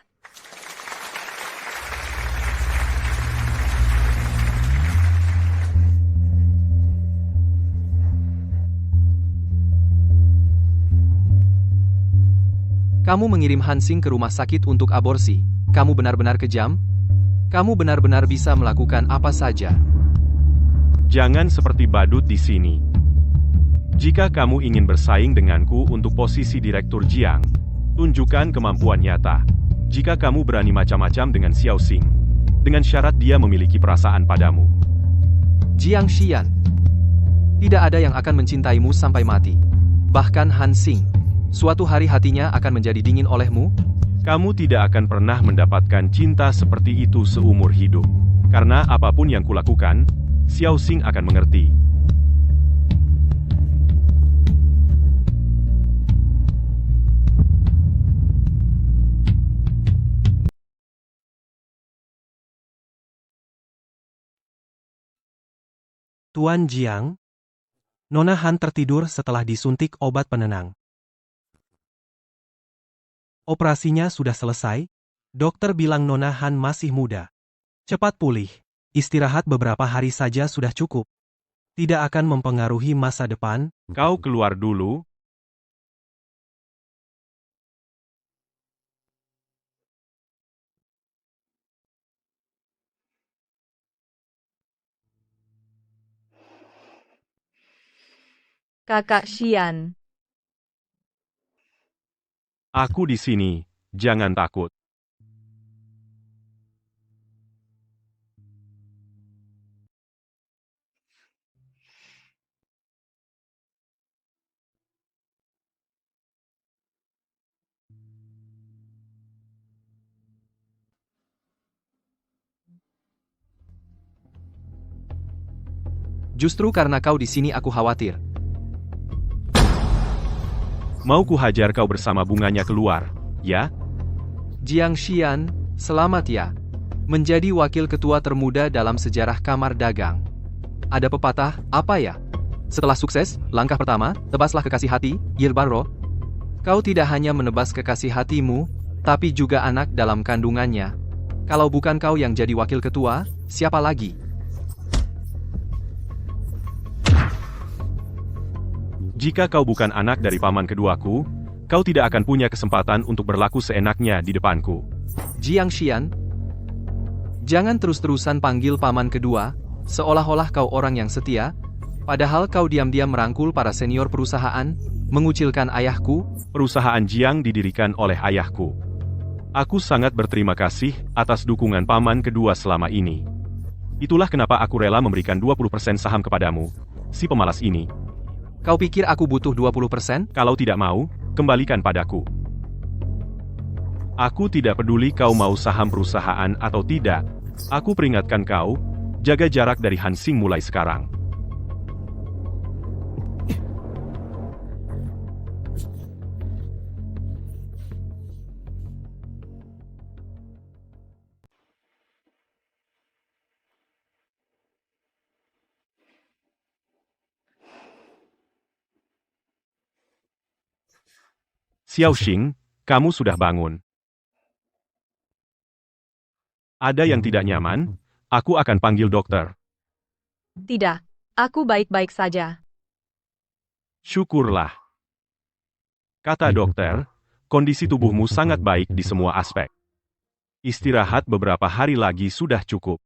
Kamu mengirim Hansing ke rumah sakit untuk aborsi. Kamu benar-benar kejam? Kamu benar-benar bisa melakukan apa saja. Jangan seperti badut di sini. Jika kamu ingin bersaing denganku untuk posisi Direktur Jiang, tunjukkan kemampuan nyata. Jika kamu berani macam-macam dengan Xiao Xing, dengan syarat dia memiliki perasaan padamu. Jiang Xian. Tidak ada yang akan mencintaimu sampai mati. Bahkan Hansing. Suatu hari hatinya akan menjadi dingin olehmu? Kamu tidak akan pernah mendapatkan cinta seperti itu seumur hidup. Karena apapun yang kulakukan, Xiao Xing akan mengerti. Tuan Jiang, Nona Han tertidur setelah disuntik obat penenang. Operasinya sudah selesai. Dokter bilang Nona Han masih muda. Cepat pulih. Istirahat beberapa hari saja sudah cukup. Tidak akan mempengaruhi masa depan. Kau keluar dulu. Kakak Xian. Aku di sini, jangan takut. Justru karena kau di sini aku khawatir. Mau kuhajar kau bersama bunganya keluar, ya? Jiang Xian, selamat ya. Menjadi wakil ketua termuda dalam sejarah kamar dagang. Ada pepatah, apa ya? Setelah sukses, langkah pertama, tebaslah kekasih hati, Yilbaro. Kau tidak hanya menebas kekasih hatimu, tapi juga anak dalam kandungannya. Kalau bukan kau yang jadi wakil ketua, siapa lagi? Jika kau bukan anak dari paman keduaku, kau tidak akan punya kesempatan untuk berlaku seenaknya di depanku. Jiang Xian, jangan terus-terusan panggil paman kedua, seolah-olah kau orang yang setia, padahal kau diam-diam merangkul para senior perusahaan, mengucilkan ayahku. Perusahaan Jiang didirikan oleh ayahku. Aku sangat berterima kasih atas dukungan paman kedua selama ini. Itulah kenapa aku rela memberikan 20% saham kepadamu, si pemalas ini. Kau pikir aku butuh 20%? Kalau tidak mau, kembalikan padaku. Aku tidak peduli kau mau saham perusahaan atau tidak. Aku peringatkan kau, jaga jarak dari Hansing mulai sekarang. Xiao Xing, kamu sudah bangun. Ada yang tidak nyaman? Aku akan panggil dokter. Tidak, aku baik-baik saja. Syukurlah. Kata dokter, kondisi tubuhmu sangat baik di semua aspek. Istirahat beberapa hari lagi sudah cukup.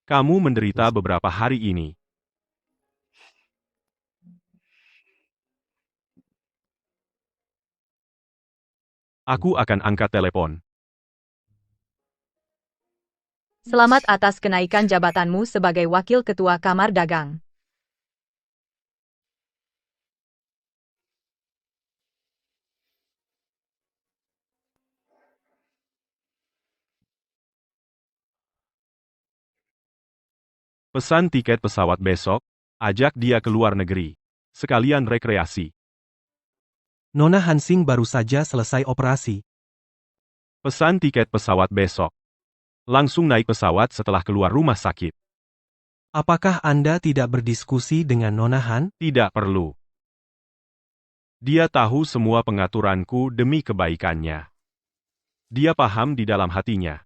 Kamu menderita beberapa hari ini. Aku akan angkat telepon. Selamat atas kenaikan jabatanmu sebagai wakil ketua kamar dagang. Pesan tiket pesawat besok, ajak dia ke luar negeri. Sekalian rekreasi. Nona Hansing baru saja selesai operasi. Pesan tiket pesawat besok. Langsung naik pesawat setelah keluar rumah sakit. Apakah Anda tidak berdiskusi dengan Nona Han? Tidak perlu. Dia tahu semua pengaturanku demi kebaikannya. Dia paham di dalam hatinya.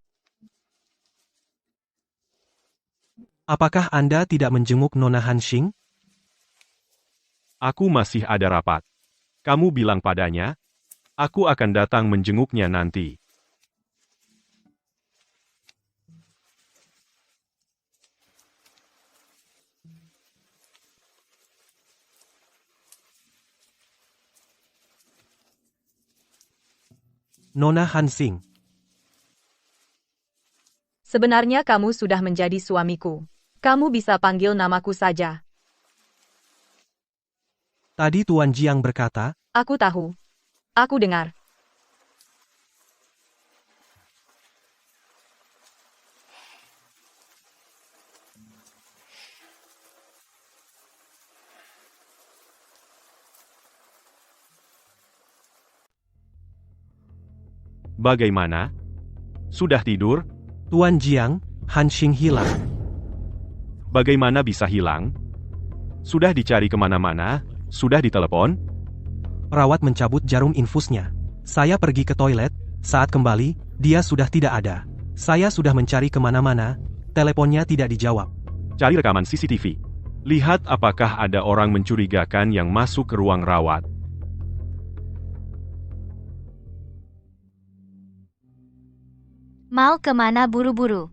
Apakah Anda tidak menjenguk Nona Han Xing? Aku masih ada rapat. Kamu bilang padanya, aku akan datang menjenguknya nanti. Nona Han Xing. Sebenarnya kamu sudah menjadi suamiku. Kamu bisa panggil namaku saja. Tadi Tuan Jiang berkata, Aku tahu. Aku dengar. Bagaimana? Sudah tidur? Tuan Jiang, Han Xing hilang. Bagaimana bisa hilang? Sudah dicari kemana-mana? Sudah ditelepon? Perawat mencabut jarum infusnya. Saya pergi ke toilet, saat kembali, dia sudah tidak ada. Saya sudah mencari kemana-mana, teleponnya tidak dijawab. Cari rekaman CCTV. Lihat apakah ada orang mencurigakan yang masuk ke ruang rawat. Mau kemana buru-buru?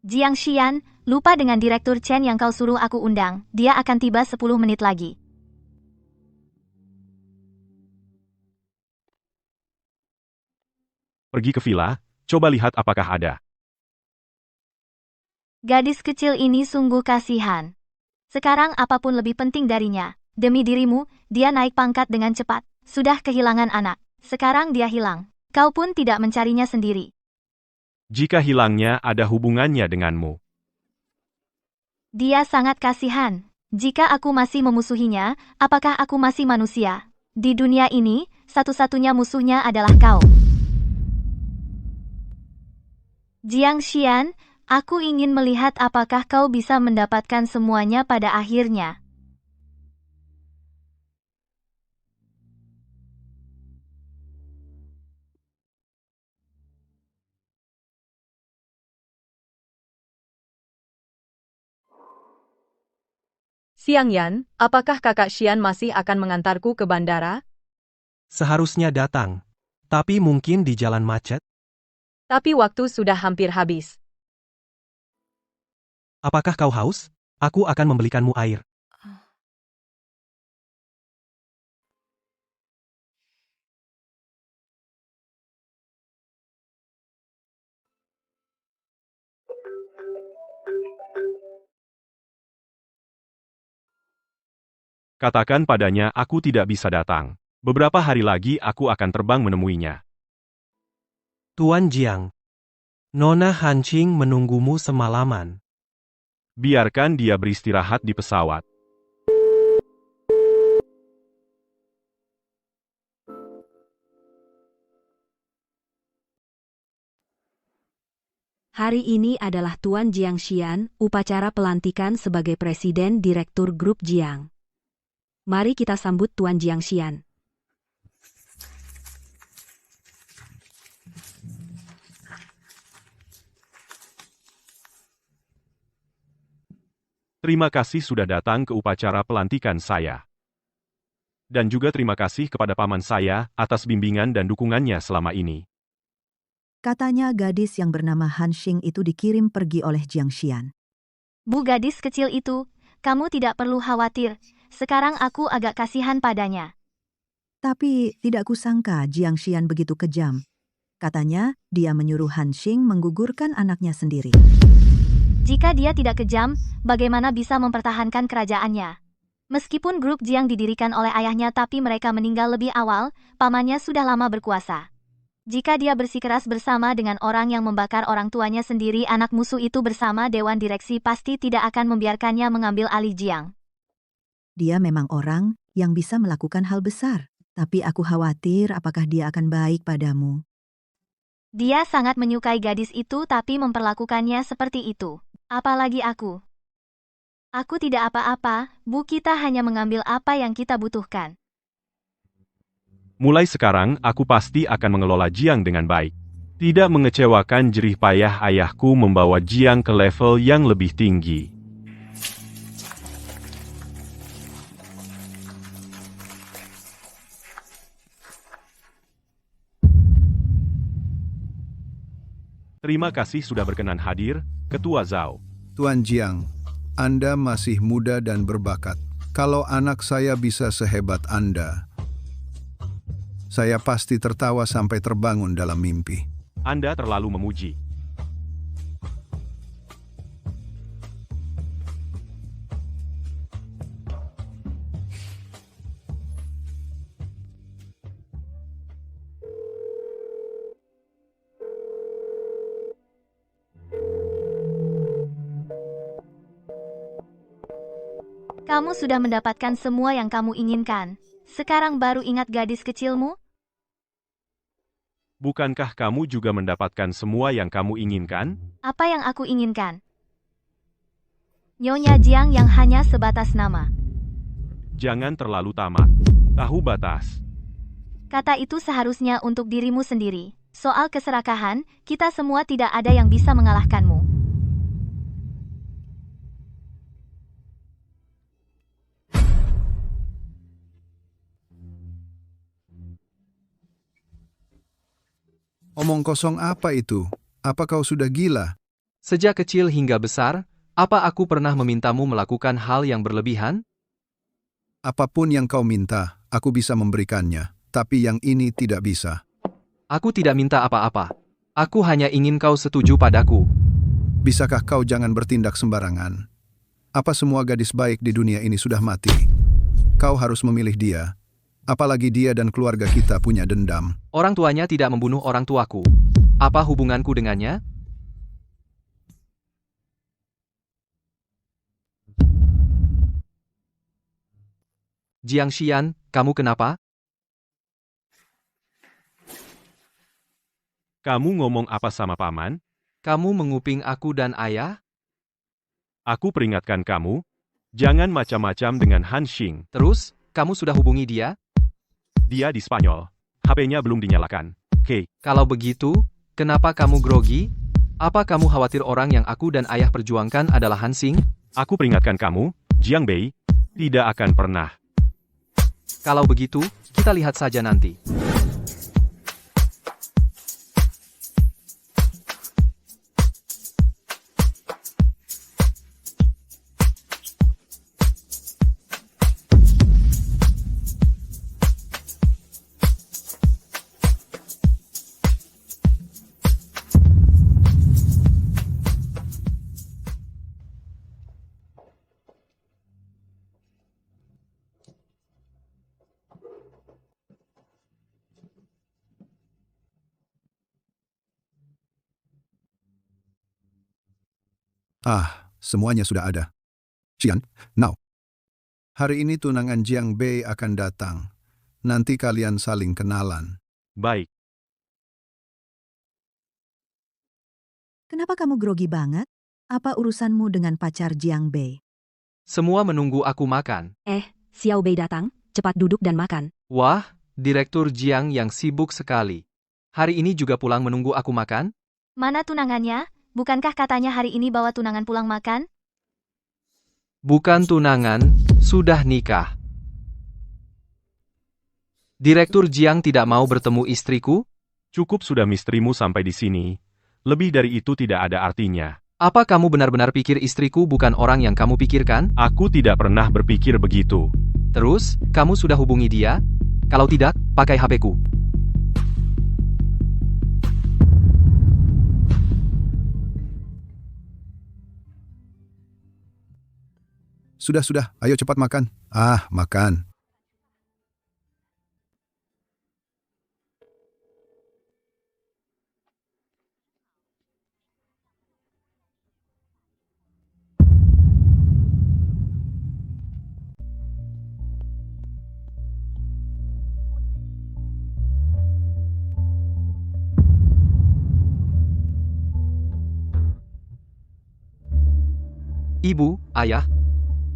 Jiang Xian, lupa dengan Direktur Chen yang kau suruh aku undang. Dia akan tiba 10 menit lagi. Pergi ke villa, coba lihat apakah ada. Gadis kecil ini sungguh kasihan. Sekarang apapun lebih penting darinya. Demi dirimu, dia naik pangkat dengan cepat. Sudah kehilangan anak. Sekarang dia hilang. Kau pun tidak mencarinya sendiri. Jika hilangnya ada hubungannya denganmu. Dia sangat kasihan. Jika aku masih memusuhinya, apakah aku masih manusia? Di dunia ini, satu-satunya musuhnya adalah kau. Jiang Xian, aku ingin melihat apakah kau bisa mendapatkan semuanya pada akhirnya. Siang Yan, apakah kakak Xian masih akan mengantarku ke bandara? Seharusnya datang. Tapi mungkin di jalan macet. Tapi waktu sudah hampir habis. Apakah kau haus? Aku akan membelikanmu air. Katakan padanya aku tidak bisa datang. Beberapa hari lagi aku akan terbang menemuinya. Tuan Jiang. Nona Han Xing menunggumu semalaman. Biarkan dia beristirahat di pesawat. Hari ini adalah Tuan Jiang Xian, upacara pelantikan sebagai Presiden Direktur Grup Jiang. Mari kita sambut Tuan Jiang Xian. Terima kasih sudah datang ke upacara pelantikan saya. Dan juga terima kasih kepada paman saya atas bimbingan dan dukungannya selama ini. Katanya gadis yang bernama Han Xing itu dikirim pergi oleh Jiang Xian. Bu gadis kecil itu, kamu tidak perlu khawatir. Sekarang aku agak kasihan padanya. Tapi tidak kusangka Jiang Xian begitu kejam. Katanya dia menyuruh Han Xing menggugurkan anaknya sendiri. Jika dia tidak kejam, bagaimana bisa mempertahankan kerajaannya? Meskipun grup Jiang didirikan oleh ayahnya tapi mereka meninggal lebih awal, pamannya sudah lama berkuasa. Jika dia bersikeras bersama dengan orang yang membakar orang tuanya sendiri, anak musuh itu bersama Dewan Direksi pasti tidak akan membiarkannya mengambil alih Jiang. Dia memang orang yang bisa melakukan hal besar, tapi aku khawatir apakah dia akan baik padamu. Dia sangat menyukai gadis itu tapi memperlakukannya seperti itu. Apalagi aku. Aku tidak apa-apa, Bu, kita hanya mengambil apa yang kita butuhkan. Mulai sekarang, aku pasti akan mengelola Jiang dengan baik. Tidak mengecewakan jerih payah ayahku membawa Jiang ke level yang lebih tinggi. Terima kasih sudah berkenan hadir, Ketua Zhao. Tuan Jiang, Anda masih muda dan berbakat. Kalau anak saya bisa sehebat Anda, saya pasti tertawa sampai terbangun dalam mimpi. Anda terlalu memuji. Kamu sudah mendapatkan semua yang kamu inginkan. Sekarang baru ingat gadis kecilmu? Bukankah kamu juga mendapatkan semua yang kamu inginkan? Apa yang aku inginkan? Nyonya Jiang yang hanya sebatas nama. Jangan terlalu tamak. Tahu batas. Kata itu seharusnya untuk dirimu sendiri. Soal keserakahan, kita semua tidak ada yang bisa mengalahkanmu. Omong kosong apa itu? Apa kau sudah gila? Sejak kecil hingga besar, apa aku pernah memintamu melakukan hal yang berlebihan? Apapun yang kau minta, aku bisa memberikannya. Tapi yang ini tidak bisa. Aku tidak minta apa-apa. Aku hanya ingin kau setuju padaku. Bisakah kau jangan bertindak sembarangan? Apa semua gadis baik di dunia ini sudah mati? Kau harus memilih dia. Apalagi dia dan keluarga kita punya dendam. Orang tuanya tidak membunuh orang tuaku. Apa hubunganku dengannya? Jiang Xian, kamu kenapa? Kamu ngomong apa sama paman? Kamu menguping aku dan ayah? Aku peringatkan kamu, jangan macam-macam dengan Han Xing. Terus, kamu sudah hubungi dia? Dia di Spanyol. HP-nya belum dinyalakan. Oke. Kalau begitu, kenapa kamu grogi? Apa kamu khawatir orang yang aku dan ayah perjuangkan adalah Han Xing? Aku peringatkan kamu, Jiang Bei, tidak akan pernah. Kalau begitu, kita lihat saja nanti. Semuanya sudah ada. Xian, now. Hari ini tunangan Jiang Bei akan datang. Nanti kalian saling kenalan. Baik. Kenapa kamu grogi banget? Apa urusanmu dengan pacar Jiang Bei? Semua menunggu aku makan. Xiao Bei datang, cepat duduk dan makan. Wah, Direktur Jiang yang sibuk sekali. Hari ini juga pulang menunggu aku makan? Mana tunangannya? Bukankah katanya hari ini bawa tunangan pulang makan? Bukan tunangan, sudah nikah. Direktur Jiang tidak mau bertemu istriku? Cukup sudah misterimu sampai di sini. Lebih dari itu tidak ada artinya. Apa kamu benar-benar pikir istriku bukan orang yang kamu pikirkan? Aku tidak pernah berpikir begitu. Terus, kamu sudah hubungi dia? Kalau tidak, pakai HP-ku. Sudah, ayo cepat makan. Makan. Ibu, ayah,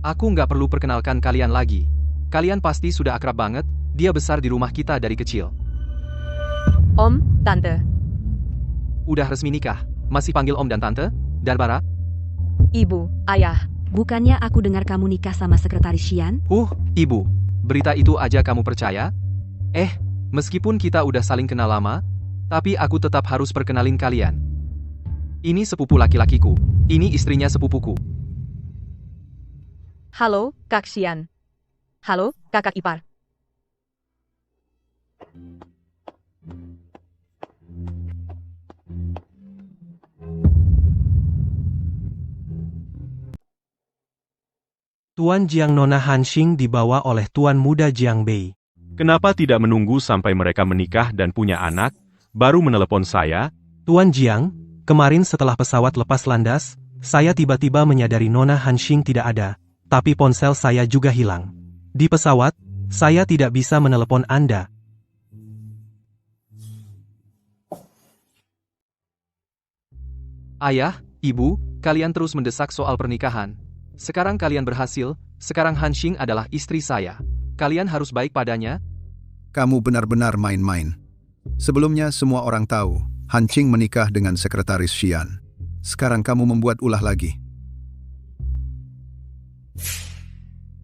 aku nggak perlu perkenalkan kalian lagi. Kalian pasti sudah akrab banget, dia besar di rumah kita dari kecil. Om, Tante, Udah resmi nikah, masih panggil om dan tante? Dan Bara? Ibu, Ayah. Bukannya aku dengar kamu nikah sama sekretaris Xian? Ibu, berita itu aja kamu percaya? Meskipun kita udah saling kenal lama, tapi aku tetap harus perkenalin kalian. Ini sepupu laki-lakiku, ini istrinya sepupuku. Halo, Kak Xian. Halo, kakak ipar. Tuan Jiang Nona Hanxing dibawa oleh Tuan Muda Jiang Bei. Kenapa tidak menunggu sampai mereka menikah dan punya anak, baru menelepon saya? Tuan Jiang, kemarin setelah pesawat lepas landas, saya tiba-tiba menyadari Nona Hanxing tidak ada, tapi ponsel saya juga hilang. Di pesawat, saya tidak bisa menelepon Anda. Ayah, ibu, kalian terus mendesak soal pernikahan. Sekarang kalian berhasil, sekarang Hanxing adalah istri saya. Kalian harus baik padanya. Kamu benar-benar main-main. Sebelumnya semua orang tahu, Hanxing menikah dengan sekretaris Xian. Sekarang kamu membuat ulah lagi.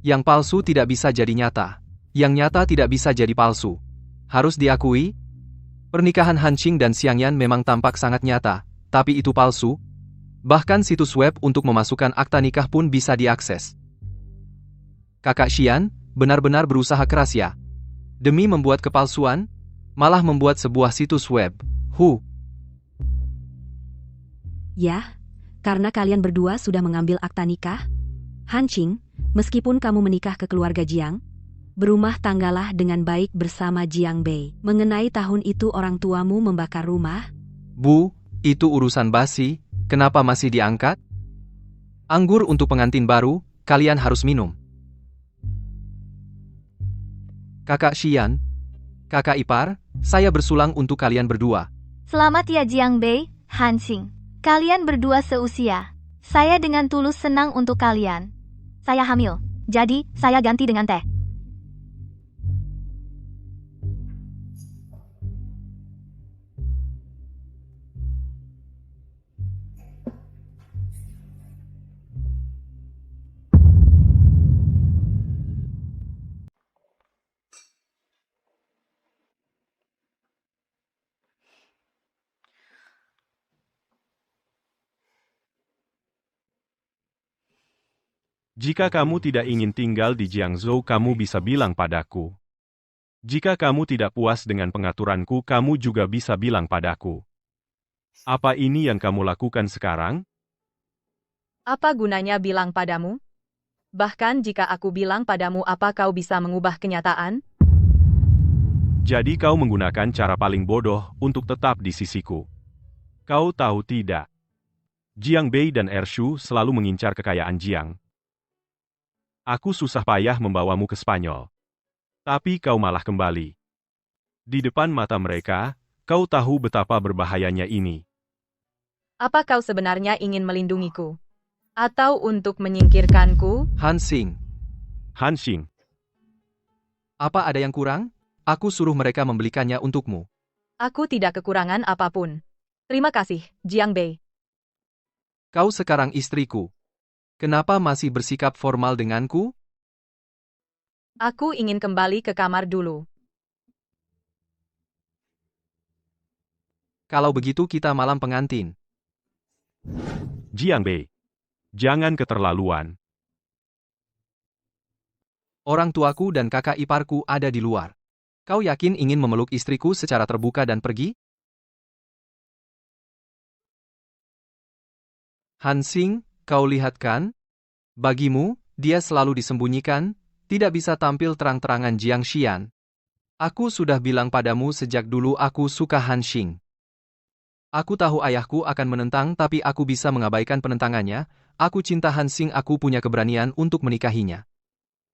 Yang palsu tidak bisa jadi nyata. Yang nyata tidak bisa jadi palsu. Harus diakui, pernikahan Hanxing dan Xiangyan memang tampak sangat nyata, tapi itu palsu. Bahkan situs web untuk memasukkan akta nikah pun bisa diakses. Kakak Xian benar-benar berusaha keras ya. Demi membuat kepalsuan, malah membuat sebuah situs web. Ya, karena kalian berdua sudah mengambil akta nikah. Hanxing, meskipun kamu menikah ke keluarga Jiang, berumah tanggalah dengan baik bersama Jiang Bei. Mengenai tahun itu orang tuamu membakar rumah, Bu, itu urusan basi, kenapa masih diangkat? Anggur untuk pengantin baru, kalian harus minum. Kakak Xian, kakak ipar, saya bersulang untuk kalian berdua. Selamat ya Jiang Bei, Hanxing. Kalian berdua seusia. Saya dengan tulus senang untuk kalian. Saya hamil, jadi saya ganti dengan teh. Jika kamu tidak ingin tinggal di Jiangzhou, kamu bisa bilang padaku. Jika kamu tidak puas dengan pengaturanku, kamu juga bisa bilang padaku. Apa ini yang kamu lakukan sekarang? Apa gunanya bilang padamu? Bahkan jika aku bilang padamu, apa kau bisa mengubah kenyataan? Jadi kau menggunakan cara paling bodoh untuk tetap di sisiku. Kau tahu tidak? Jiang Bei dan Ershu selalu mengincar kekayaan Jiang. Aku susah payah membawamu ke Spanyol. Tapi kau malah kembali. Di depan mata mereka, kau tahu betapa berbahayanya ini. Apa kau sebenarnya ingin melindungiku? Atau untuk menyingkirkanku? Hanxing, apa ada yang kurang? Aku suruh mereka membelikannya untukmu. Aku tidak kekurangan apapun. Terima kasih, Jiang Bei. Kau sekarang istriku. Kenapa masih bersikap formal denganku? Aku ingin kembali ke kamar dulu. Kalau begitu kita malam pengantin. Jiang Bei, jangan keterlaluan. Orang tuaku dan kakak iparku ada di luar. Kau yakin ingin memeluk istriku secara terbuka dan pergi? Hanxing, kau lihat kan? Bagimu, dia selalu disembunyikan, tidak bisa tampil terang-terangan Jiang Xian. Aku sudah bilang padamu sejak dulu aku suka Hanxing. Aku tahu ayahku akan menentang tapi aku bisa mengabaikan penentangannya, aku cinta Hanxing, aku punya keberanian untuk menikahinya.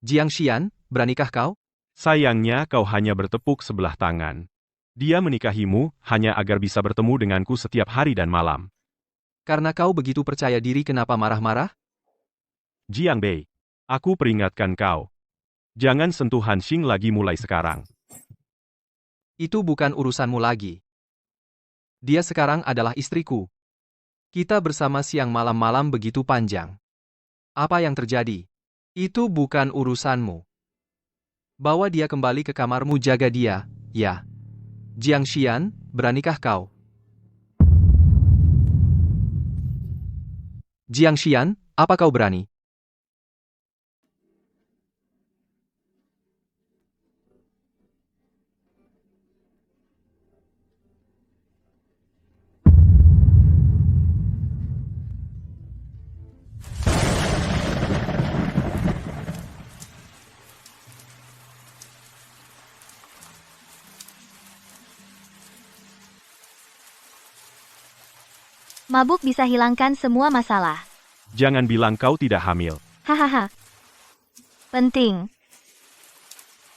Jiang Xian, beranikah kau? Sayangnya kau hanya bertepuk sebelah tangan. Dia menikahimu hanya agar bisa bertemu denganku setiap hari dan malam. Karena kau begitu percaya diri, kenapa marah-marah? Jiang Bei, aku peringatkan kau. Jangan sentuh Han Xing lagi mulai sekarang. Itu bukan urusanmu lagi. Dia sekarang adalah istriku. Kita bersama siang malam-malam begitu panjang. Apa yang terjadi? Itu bukan urusanmu. Bawa dia kembali ke kamarmu, jaga dia, ya. Jiang Xian, beranikah kau? Jiang Xian, apa kau berani? Mabuk bisa hilangkan semua masalah. Jangan bilang kau tidak hamil. Hahaha. Penting.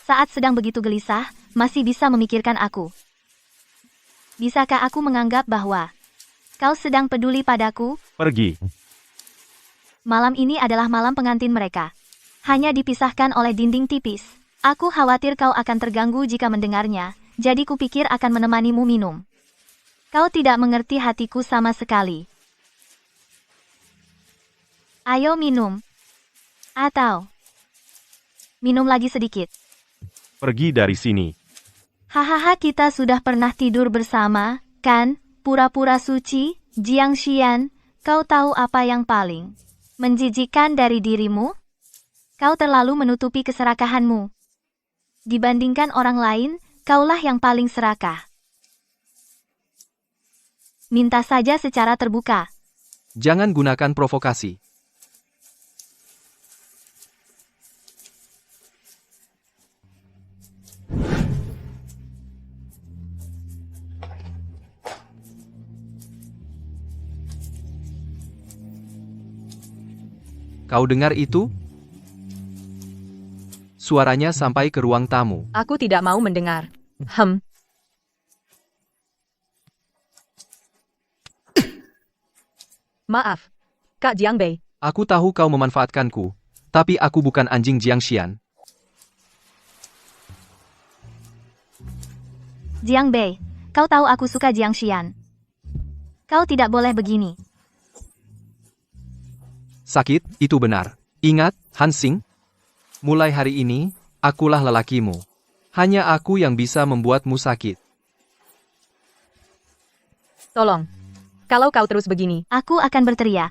Saat sedang begitu gelisah, masih bisa memikirkan aku. Bisakah aku menganggap bahwa kau sedang peduli padaku? Pergi. Malam ini adalah malam pengantin mereka. Hanya dipisahkan oleh dinding tipis. Aku khawatir kau akan terganggu jika mendengarnya, jadi kupikir akan menemanimu minum. Kau tidak mengerti hatiku sama sekali. Ayo minum. Atau minum lagi sedikit. Pergi dari sini. Hahaha, kita sudah pernah tidur bersama, kan? Pura-pura suci, Jiang Xian, kau tahu apa yang paling menjijikkan dari dirimu? Kau terlalu menutupi keserakahanmu. Dibandingkan orang lain, kaulah yang paling serakah. Minta saja secara terbuka. Jangan gunakan provokasi. Kau dengar itu? Suaranya sampai ke ruang tamu. Aku tidak mau mendengar. Maaf, Kak Jiang Bei. Aku tahu kau memanfaatkanku, tapi aku bukan anjing Jiang Xian. Jiang Bei, kau tahu aku suka Jiang Xian. Kau tidak boleh begini. Sakit, itu benar. Ingat, Han Xing. Mulai hari ini, akulah lelakimu. Hanya aku yang bisa membuatmu sakit. Tolong. Kalau kau terus begini, Aku akan berteriak.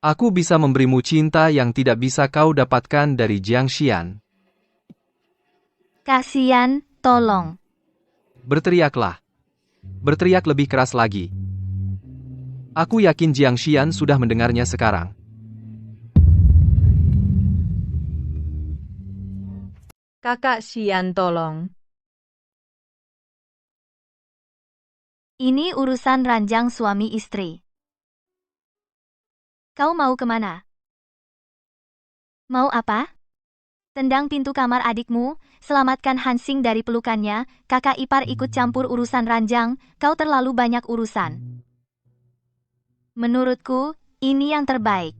Aku bisa memberimu cinta yang tidak bisa kau dapatkan dari Jiang Xian. Kasian, tolong. Berteriaklah. Berteriak lebih keras lagi. Aku yakin Jiang Xian sudah mendengarnya sekarang. Kakak Xian tolong. Ini urusan ranjang suami istri. Kau mau kemana? Mau apa? Tendang pintu kamar adikmu, selamatkan Han Xing dari pelukannya, kakak ipar ikut campur urusan ranjang, kau terlalu banyak urusan. Menurutku, ini yang terbaik.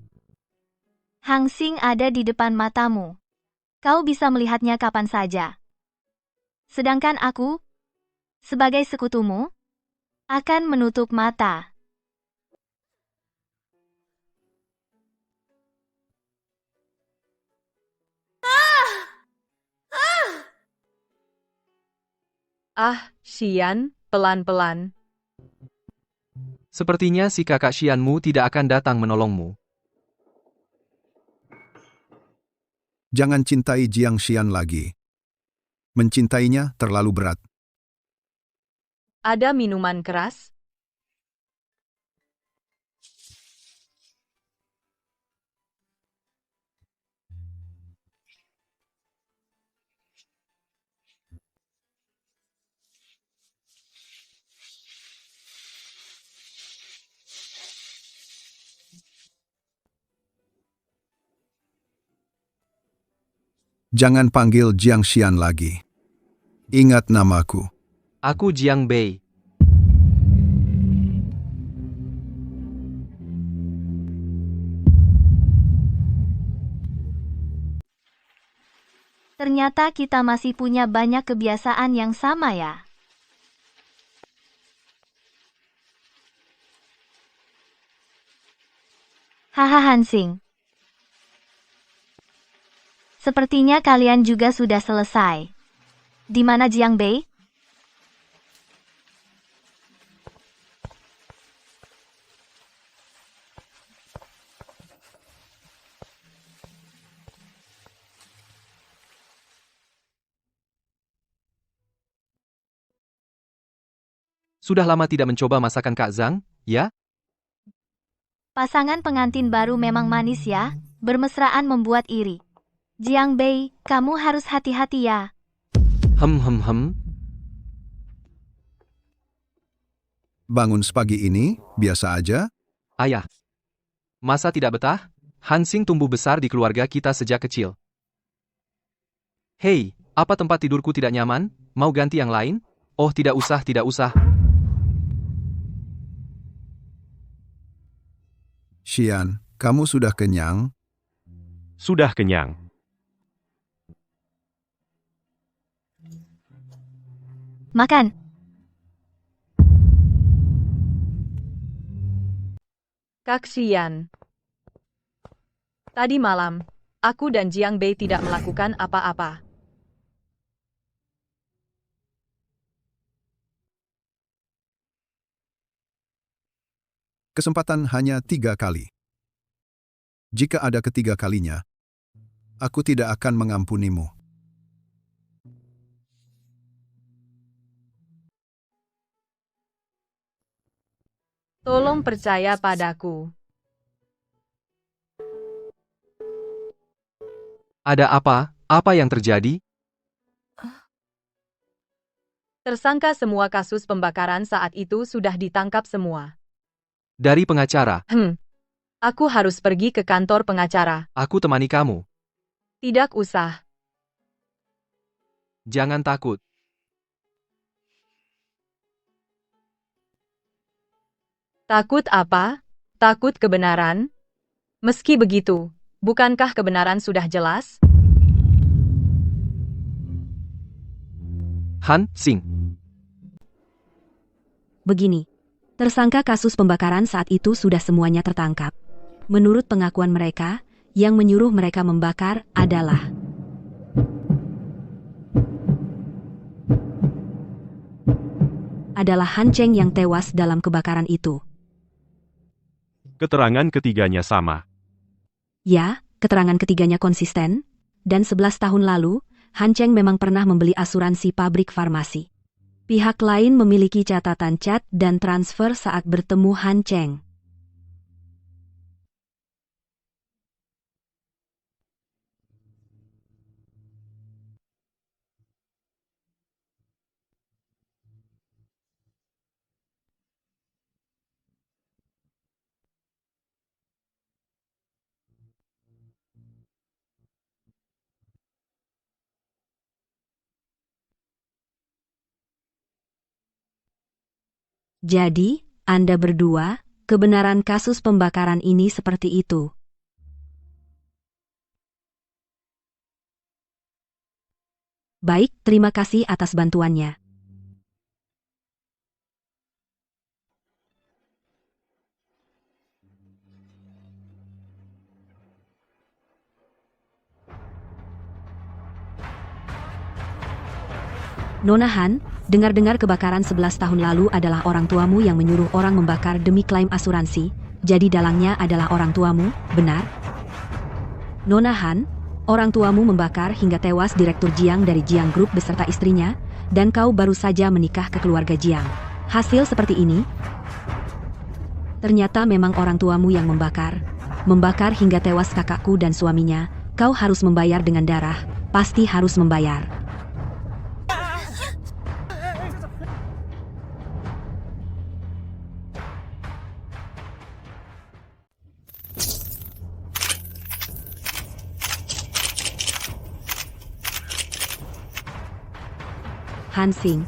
Han Xing ada di depan matamu. Kau bisa melihatnya kapan saja. Sedangkan aku, sebagai sekutumu, akan menutup mata. Xian, pelan-pelan. Sepertinya si kakak Xianmu tidak akan datang menolongmu. Jangan cintai Jiang Xian lagi. Mencintainya terlalu berat. Ada minuman keras? Jangan panggil Jiang Xian lagi. Ingat namaku. Aku Jiang Bei. Ternyata kita masih punya banyak kebiasaan yang sama ya. Haha Hansing. Sepertinya kalian juga sudah selesai. Di mana Jiang Bei? Sudah lama tidak mencoba masakan Kak Zhang, ya? Pasangan pengantin baru memang manis ya, bermesraan membuat iri. Jiang Bei, kamu harus hati-hati ya. Hem. Bangun sepagi ini, biasa aja? Ayah. Masa tidak betah? Hansing tumbuh besar di keluarga kita sejak kecil. Hei, apa tempat tidurku tidak nyaman? Mau ganti yang lain? Oh, tidak usah. Xian, kamu sudah kenyang? Sudah kenyang. Makan. Kak Xian. Tadi malam, aku dan Jiang Bei tidak melakukan apa-apa. Kesempatan hanya 3 kali. Jika ada ketiga kalinya, aku tidak akan mengampunimu. Tolong percaya padaku. Ada apa? Apa yang terjadi? Tersangka semua kasus pembakaran saat itu sudah ditangkap semua. Dari pengacara. Aku harus pergi ke kantor pengacara. Aku temani kamu. Tidak usah. Jangan takut. Takut apa? Takut kebenaran? Meski begitu, bukankah kebenaran sudah jelas? Hansing. Begini, tersangka kasus pembakaran saat itu sudah semuanya tertangkap. Menurut pengakuan mereka, yang menyuruh mereka membakar adalah Han Cheng yang tewas dalam kebakaran itu. Keterangan ketiganya sama. Ya, keterangan ketiganya konsisten, dan 11 tahun lalu, Han Cheng memang pernah membeli asuransi pabrik farmasi. Pihak lain memiliki catatan cat dan transfer saat bertemu Han Cheng. Jadi, Anda berdua, kebenaran kasus pembakaran ini seperti itu. Baik, terima kasih atas bantuannya. Nona Han, dengar-dengar kebakaran 11 tahun lalu adalah orang tuamu yang menyuruh orang membakar demi klaim asuransi, jadi dalangnya adalah orang tuamu, benar? Nona Han, orang tuamu membakar hingga tewas Direktur Jiang dari Jiang Group beserta istrinya, dan kau baru saja menikah ke keluarga Jiang. Hasil seperti ini? Ternyata memang orang tuamu yang membakar hingga tewas kakakku dan suaminya. Kau harus membayar dengan darah, pasti harus membayar. Hansing.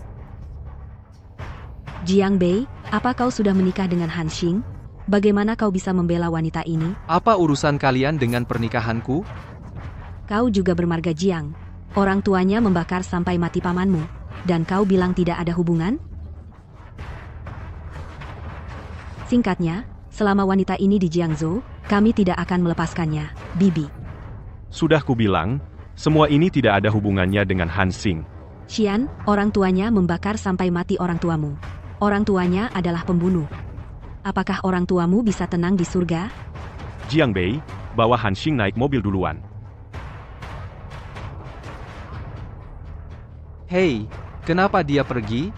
Jiang Bei, apa kau sudah menikah dengan Han Xing? Bagaimana kau bisa membela wanita ini? Apa urusan kalian dengan pernikahanku? Kau juga bermarga Jiang. Orang tuanya membakar sampai mati pamanmu. Dan kau bilang tidak ada hubungan? Singkatnya, selama wanita ini di Jiangzhou, kami tidak akan melepaskannya, Bibi. Sudah kubilang, semua ini tidak ada hubungannya dengan Han Xing. Xian, orang tuanya membakar sampai mati orang tuamu. Orang tuanya adalah pembunuh. Apakah orang tuamu bisa tenang di surga? Jiang Bei, bawa Han Xing naik mobil duluan. Hei, kenapa dia pergi?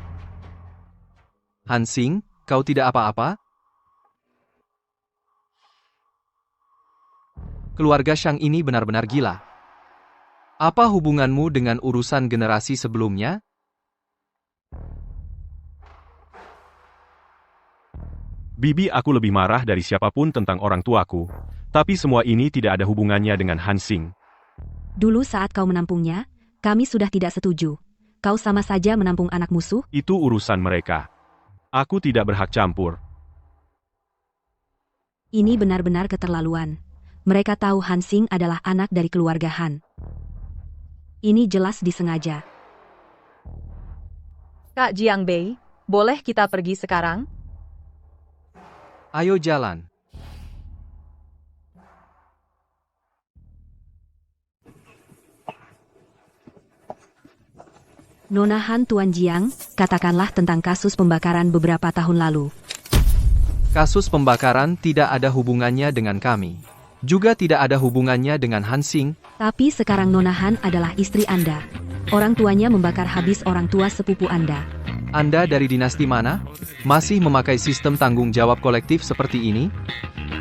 Han Xing, kau tidak apa-apa? Keluarga Shang ini benar-benar gila. Apa hubunganmu dengan urusan generasi sebelumnya? Bibi, aku lebih marah dari siapapun tentang orang tuaku. Tapi semua ini tidak ada hubungannya dengan Han Xing. Dulu saat kau menampungnya, kami sudah tidak setuju. Kau sama saja menampung anak musuh? Itu urusan mereka. Aku tidak berhak campur. Ini benar-benar keterlaluan. Mereka tahu Han Xing adalah anak dari keluarga Han. Ini jelas disengaja. Kak Jiang Bei, boleh kita pergi sekarang? Ayo jalan. Nona Han Tuan Jiang, katakanlah tentang kasus pembakaran beberapa tahun lalu. Kasus pembakaran tidak ada hubungannya dengan kami. Juga tidak ada hubungannya dengan Han Xing. Tapi sekarang Nona Han adalah istri Anda. Orang tuanya membakar habis orang tua sepupu Anda. Anda dari dinasti mana? Masih memakai sistem tanggung jawab kolektif seperti ini?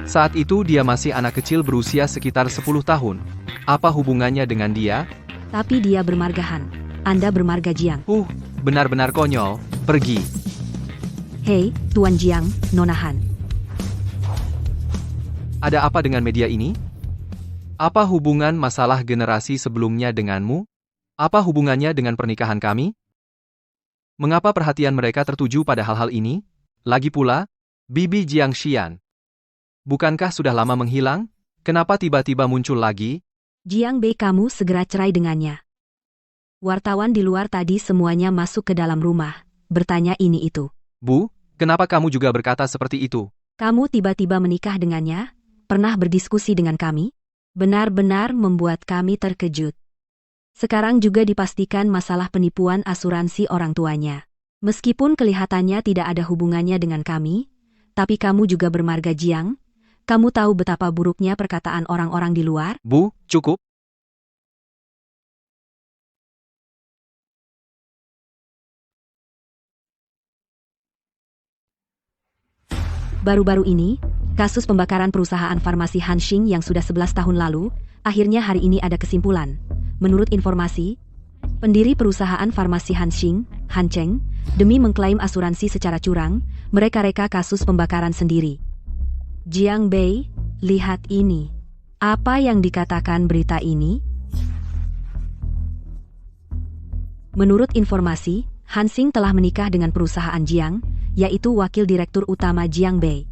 Saat itu dia masih anak kecil berusia sekitar 10 tahun. Apa hubungannya dengan dia? Tapi dia bermarga Han. Anda bermarga Jiang. Benar-benar konyol. Pergi. Hei, Tuan Jiang, Nona Han. Ada apa dengan media ini? Apa hubungan masalah generasi sebelumnya denganmu? Apa hubungannya dengan pernikahan kami? Mengapa perhatian mereka tertuju pada hal-hal ini? Lagi pula, Bibi Jiang Xian. Bukankah sudah lama menghilang? Kenapa tiba-tiba muncul lagi? Jiang Bei, kamu segera cerai dengannya. Wartawan di luar tadi semuanya masuk ke dalam rumah, bertanya ini itu. Bu, kenapa kamu juga berkata seperti itu? Kamu tiba-tiba menikah dengannya? Pernah berdiskusi dengan kami? Benar-benar membuat kami terkejut. Sekarang juga dipastikan masalah penipuan asuransi orang tuanya. Meskipun kelihatannya tidak ada hubungannya dengan kami, tapi kamu juga bermarga Jiang. Kamu tahu betapa buruknya perkataan orang-orang di luar? Bu, cukup. Baru-baru ini, kasus pembakaran perusahaan farmasi Han Xing yang sudah 11 tahun lalu, akhirnya hari ini ada kesimpulan. Menurut informasi, pendiri perusahaan farmasi Han Xing, Han Cheng, demi mengklaim asuransi secara curang, mereka reka kasus pembakaran sendiri. Jiang Bei, lihat ini. Apa yang dikatakan berita ini? Menurut informasi, Han Xing telah menikah dengan perusahaan Jiang, yaitu wakil direktur utama Jiang Bei.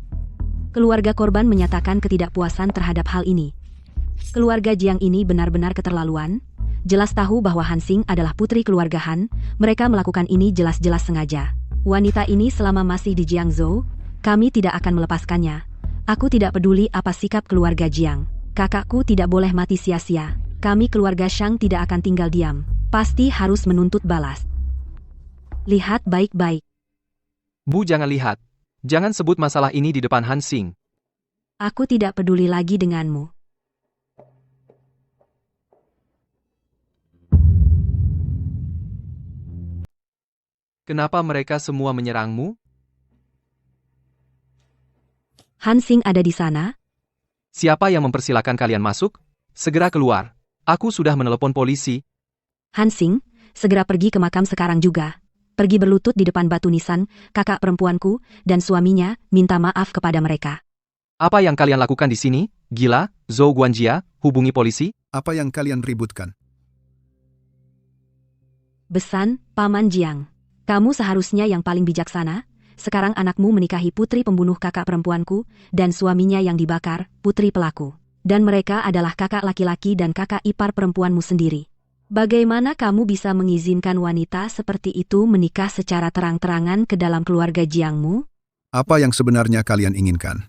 Keluarga korban menyatakan ketidakpuasan terhadap hal ini. Keluarga Jiang ini benar-benar keterlaluan. Jelas tahu bahwa Han Xing adalah putri keluarga Han, mereka melakukan ini jelas-jelas sengaja. Wanita ini selama masih di Jiangzhou, kami tidak akan melepaskannya. Aku tidak peduli apa sikap keluarga Jiang. Kakakku tidak boleh mati sia-sia. Kami keluarga Shang tidak akan tinggal diam. Pasti harus menuntut balas. Lihat baik-baik. Bu, jangan lihat. Jangan sebut masalah ini di depan Han Xing. Aku tidak peduli lagi denganmu. Kenapa mereka semua menyerangmu? Han Xing ada di sana? Siapa yang mempersilahkan kalian masuk? Segera keluar. Aku sudah menelepon polisi. Han Xing, segera pergi ke makam sekarang juga. Pergi berlutut di depan batu nisan, kakak perempuanku, dan suaminya, minta maaf kepada mereka. Apa yang kalian lakukan di sini? Gila, Zhou Guanjia, hubungi polisi. Apa yang kalian ributkan? Besan, Paman Jiang. Kamu seharusnya yang paling bijaksana. sekarang anakmu menikahi putri pembunuh kakak perempuanku, dan suaminya yang dibakar, putri pelaku. Dan mereka adalah kakak laki-laki dan kakak ipar perempuanmu sendiri. Bagaimana kamu bisa mengizinkan wanita seperti itu menikah secara terang-terangan ke dalam keluarga Jiangmu? Apa yang sebenarnya kalian inginkan?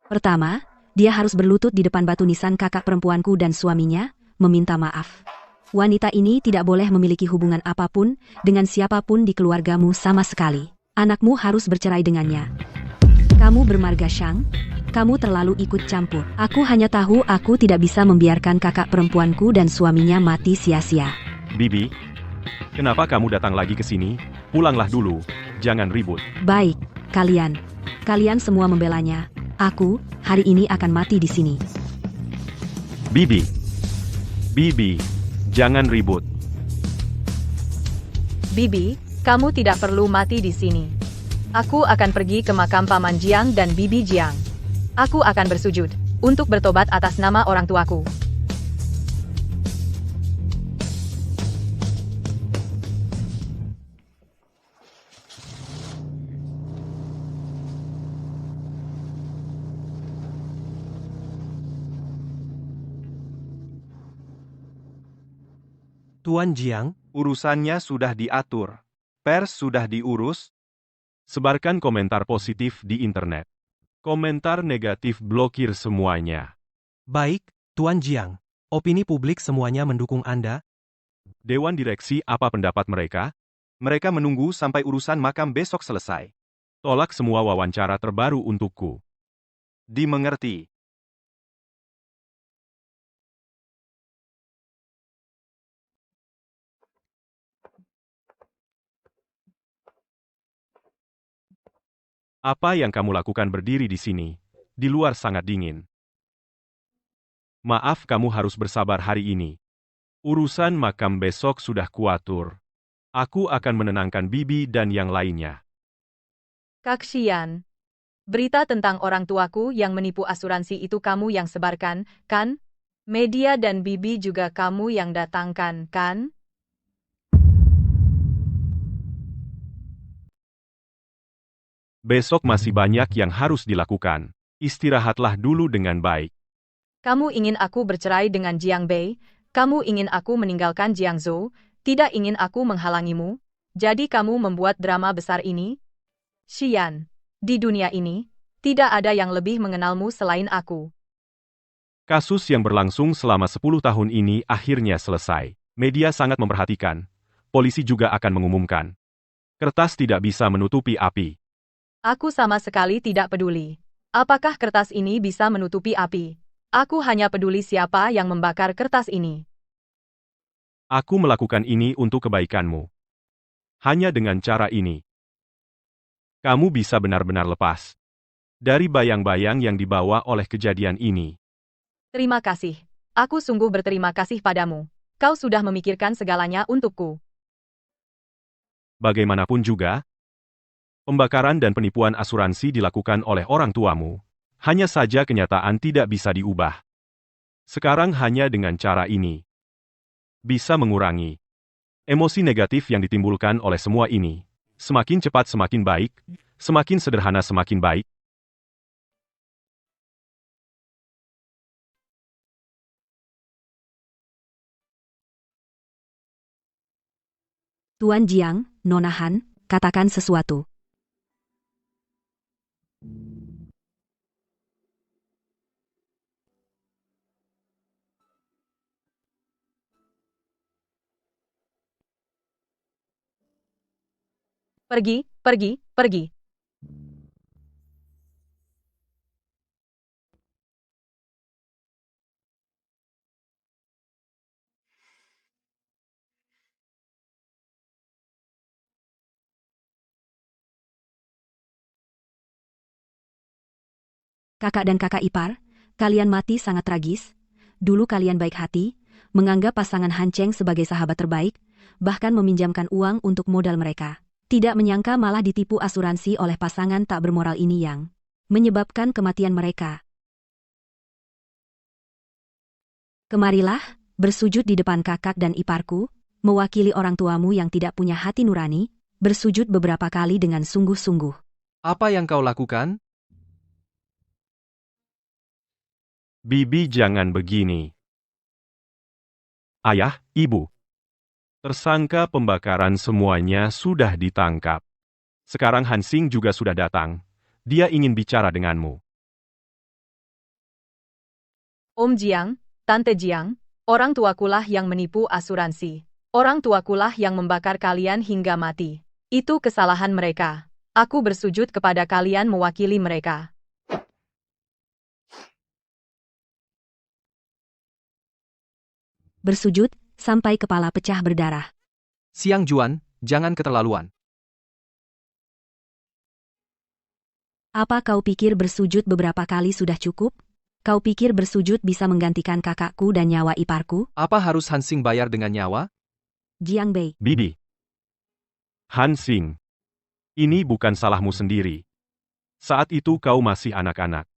Pertama, dia harus berlutut di depan batu nisan kakak perempuanku dan suaminya, meminta maaf. Wanita ini tidak boleh memiliki hubungan apapun dengan siapapun di keluargamu sama sekali. Anakmu harus bercerai dengannya. Kamu bermarga Shang, kamu terlalu ikut campur. Aku hanya tahu aku tidak bisa membiarkan kakak perempuanku dan suaminya mati sia-sia. Bibi, kenapa kamu datang lagi ke sini? Pulanglah dulu, jangan ribut. Baik, kalian semua membelanya. Aku, hari ini akan mati di sini. Bibi, jangan ribut. Bibi, kamu tidak perlu mati di sini. Aku akan pergi ke makam Paman Jiang dan Bibi Jiang. Aku akan bersujud untuk bertobat atas nama orang tuaku. Tuan Jiang, Urusannya sudah diatur. Pers sudah diurus. Sebarkan komentar positif di internet. Komentar negatif blokir semuanya. baik, Tuan Jiang. Opini publik semuanya mendukung Anda. Dewan Direksi apa pendapat mereka? Mereka menunggu sampai urusan makam besok selesai. Tolak semua wawancara terbaru untukku. Dimengerti. Apa yang kamu lakukan berdiri di sini? Di luar sangat dingin. Maaf, kamu harus bersabar hari ini. Urusan makam besok sudah kuatur. Aku akan menenangkan Bibi dan yang lainnya. Kak Xian, berita tentang orang tuaku yang menipu asuransi itu kamu yang sebarkan, kan? Media dan Bibi juga kamu yang datangkan, kan? Besok masih banyak yang harus dilakukan. Istirahatlah dulu dengan baik. Kamu ingin aku bercerai dengan Jiang Bei? Kamu ingin aku meninggalkan Jiangzhou? Tidak ingin aku menghalangimu? Jadi kamu membuat drama besar ini? Xian, di dunia ini, tidak ada yang lebih mengenalmu selain aku. Kasus yang berlangsung selama 10 tahun ini akhirnya selesai. Media sangat memperhatikan. Polisi juga akan mengumumkan. Kertas tidak bisa menutupi api. Aku sama sekali tidak peduli. Apakah kertas ini bisa menutupi api? Aku hanya peduli siapa yang membakar kertas ini. Aku melakukan ini untuk kebaikanmu. Hanya dengan cara ini, kamu bisa benar-benar lepas dari bayang-bayang yang dibawa oleh kejadian ini. Terima kasih. Aku sungguh berterima kasih padamu. Kau sudah memikirkan segalanya untukku. Bagaimanapun juga, pembakaran dan penipuan asuransi dilakukan oleh orang tuamu. Hanya saja kenyataan tidak bisa diubah. Sekarang hanya dengan cara ini bisa mengurangi emosi negatif yang ditimbulkan oleh semua ini. Semakin cepat semakin baik, semakin sederhana semakin baik. Tuan Jiang, Nona Han, katakan sesuatu. Pergi, pergi, pergi. Kakak dan kakak ipar, kalian mati sangat tragis. Dulu kalian baik hati, menganggap pasangan Han Cheng sebagai sahabat terbaik, bahkan meminjamkan uang untuk modal mereka. Tidak menyangka malah ditipu asuransi oleh pasangan tak bermoral ini yang menyebabkan kematian mereka. Kemarilah, bersujud di depan kakak dan iparku, mewakili orang tuamu yang tidak punya hati nurani, bersujud beberapa kali dengan sungguh-sungguh. Apa yang kau lakukan? Bibi jangan begini. Ayah, Ibu. Tersangka pembakaran semuanya sudah ditangkap. Sekarang Hansing juga sudah datang. Dia ingin bicara denganmu. Om Jiang, Tante Jiang, orang tuakulah yang menipu asuransi. Orang tuakulah yang membakar kalian hingga mati. Itu kesalahan mereka. Aku bersujud kepada kalian mewakili mereka. Bersujud, sampai kepala pecah berdarah. Xiang Juan, jangan keterlaluan. Apa kau pikir bersujud beberapa kali sudah cukup? Kau pikir bersujud bisa menggantikan kakakku dan nyawa iparku? Apa harus Hansing bayar dengan nyawa? Jiang Bei, Bibi. Hansing. Ini bukan salahmu sendiri. Saat itu kau masih anak-anak.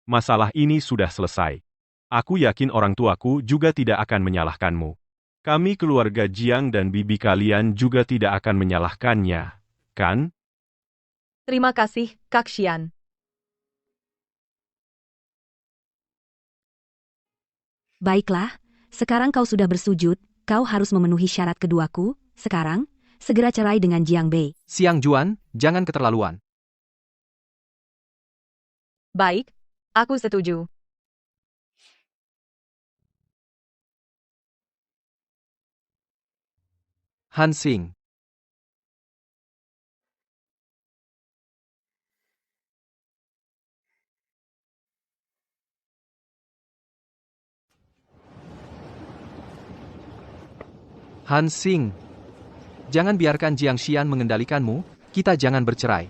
Masalah ini sudah selesai. Aku yakin orang tuaku juga tidak akan menyalahkanmu. Kami keluarga Jiang dan bibi kalian juga tidak akan menyalahkannya, kan? Terima kasih, Kak Xian. baiklah, sekarang kau sudah bersujud, kau harus memenuhi syarat keduaku, sekarang, segera cerai dengan Jiang Bei. Xiang Juan, jangan keterlaluan. Baik, aku setuju. Hansing. Hansing. Jangan biarkan Jiang Xian mengendalikanmu, kita jangan bercerai.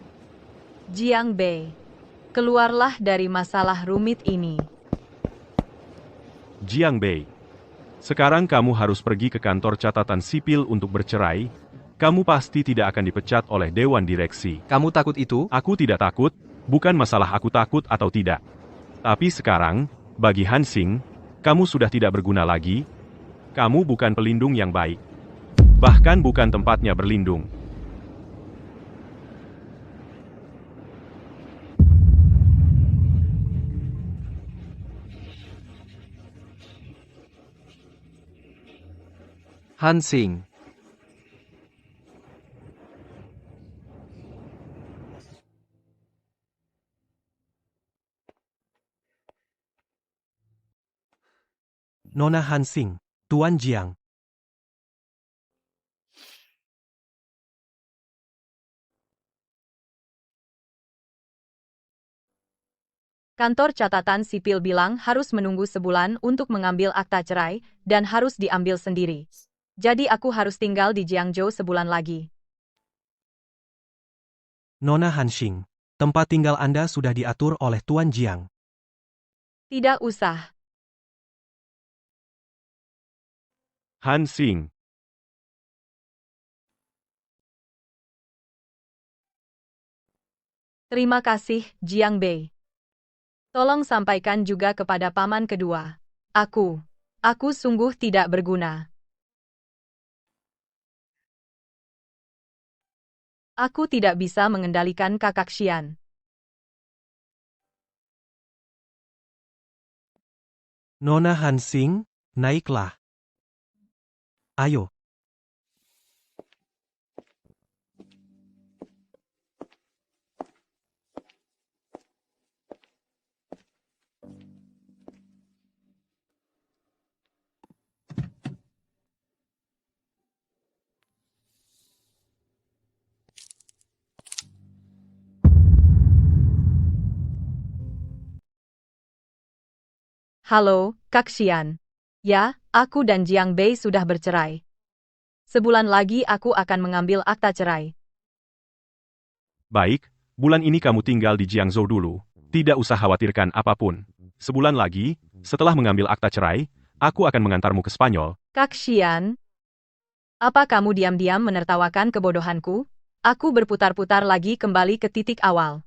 Jiang Bei, keluarlah dari masalah rumit ini. Jiang Bei. Sekarang kamu harus pergi ke kantor catatan sipil untuk bercerai. Kamu pasti tidak akan dipecat oleh Dewan Direksi. Kamu takut itu? Aku tidak takut, bukan masalah aku takut atau tidak. Tapi sekarang, bagi Hansing, kamu sudah tidak berguna lagi. Kamu bukan pelindung yang baik. Bahkan bukan tempatnya berlindung. Hansing. Nona Hansing, Tuan Jiang. Kantor catatan sipil bilang harus menunggu sebulan untuk mengambil akta cerai, dan harus diambil sendiri. Jadi aku harus tinggal di Jiangzhou sebulan lagi. Nona Hansing, tempat tinggal Anda sudah diatur oleh Tuan Jiang. Tidak usah. Hansing. Terima kasih, Jiang Bei. Tolong sampaikan juga kepada paman kedua. Aku sungguh tidak berguna. Aku tidak bisa mengendalikan kakak Xian. Nona Hansing, naiklah. Ayo. Halo, Kak Xian. Ya, aku dan Jiang Bei sudah bercerai. Sebulan lagi aku akan mengambil akta cerai. Baik, bulan ini kamu tinggal di Jiangzhou dulu. Tidak usah khawatirkan apapun. Sebulan lagi, setelah mengambil akta cerai, aku akan mengantarmu ke Spanyol. Kak Xian, apa kamu diam-diam menertawakan kebodohanku? Aku berputar-putar lagi kembali ke titik awal.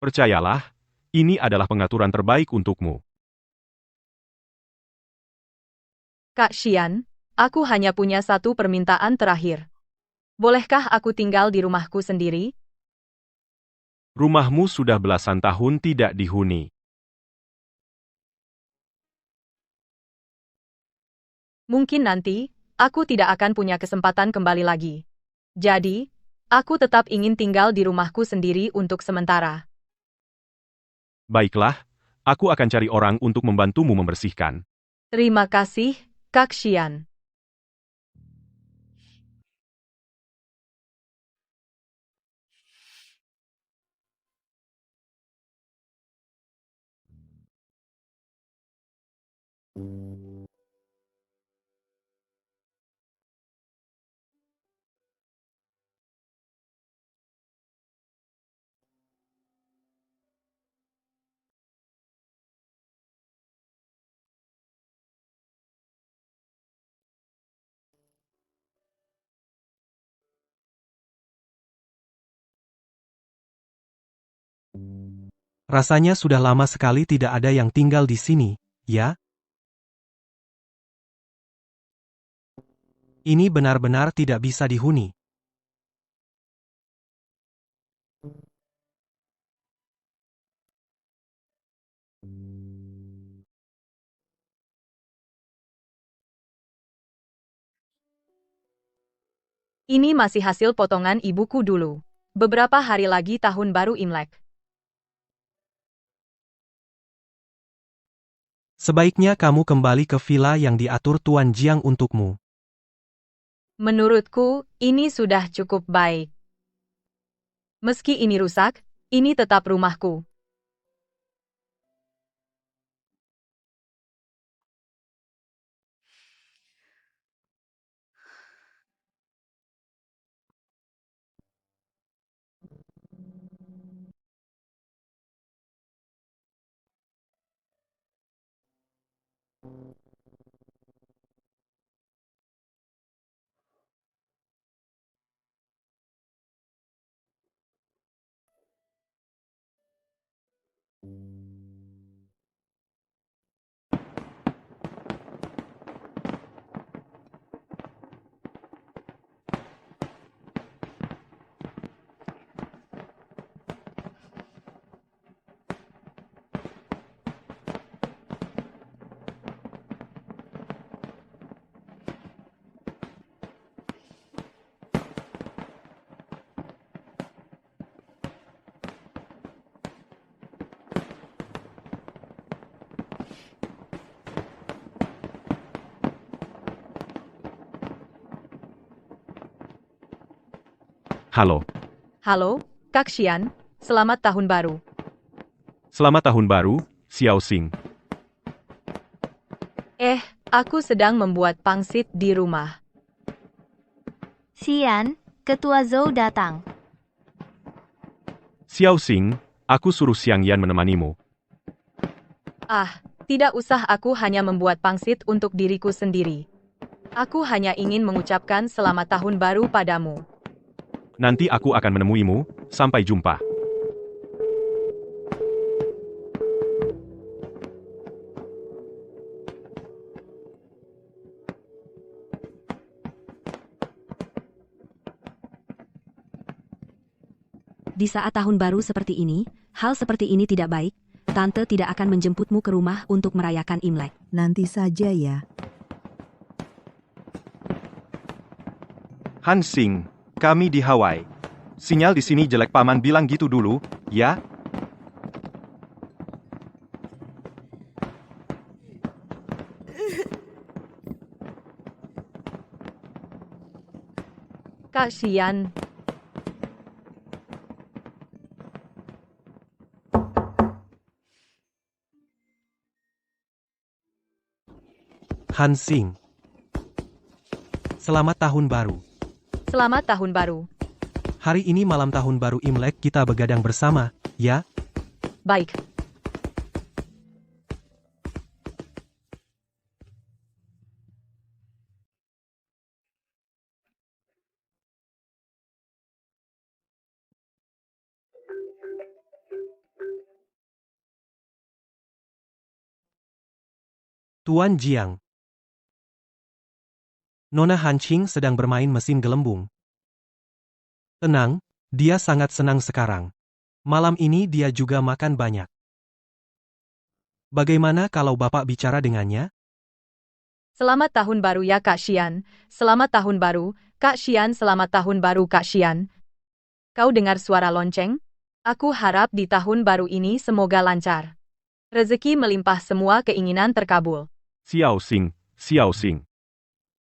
Percayalah, ini adalah pengaturan terbaik untukmu. Kak Xian, aku hanya punya satu permintaan terakhir. Bolehkah aku tinggal di rumahku sendiri? Rumahmu sudah belasan tahun tidak dihuni. Mungkin nanti, aku tidak akan punya kesempatan kembali lagi. Jadi, aku tetap ingin tinggal di rumahku sendiri untuk sementara. Baiklah, aku akan cari orang untuk membantumu membersihkan. Terima kasih, Kak Xian. Rasanya sudah lama sekali tidak ada yang tinggal di sini, ya? Ini benar-benar tidak bisa dihuni. Ini masih hasil potongan ibuku dulu. Beberapa hari lagi tahun baru Imlek. Sebaiknya kamu kembali ke villa yang diatur Tuan Jiang untukmu. Menurutku, ini sudah cukup baik. Meski ini rusak, ini tetap rumahku. Halo. Halo, Kak Xian. Selamat tahun baru. Selamat tahun baru, Xiao Xing. Aku sedang membuat pangsit di rumah. Xian, Ketua Zhou datang. Xiao Xing, aku suruh Xiang Yan menemanimu. Tidak usah, aku hanya membuat pangsit untuk diriku sendiri. Aku hanya ingin mengucapkan selamat tahun baru padamu. Nanti aku akan menemuimu, sampai jumpa. Di saat tahun baru seperti ini, hal seperti ini tidak baik. Tante tidak akan menjemputmu ke rumah untuk merayakan Imlek. Nanti saja ya. Han Xing, kami di Hawaii. Sinyal di sini jelek, paman bilang gitu dulu, ya? Kak Xian. Han Xing. Selamat tahun baru. Selamat tahun baru. Hari ini malam tahun baru Imlek kita begadang bersama, ya? Baik. Tuan Jiang. Nona Han Xing sedang bermain mesin gelembung. Tenang, dia sangat senang sekarang. Malam ini dia juga makan banyak. Bagaimana kalau Bapak bicara dengannya? Selamat tahun baru ya Kak Xian. Selamat tahun baru, Kak Xian. Selamat tahun baru Kak Xian. Kau dengar suara lonceng? Aku harap di tahun baru ini semoga lancar. Rezeki melimpah, semua keinginan terkabul. Xiao Xing.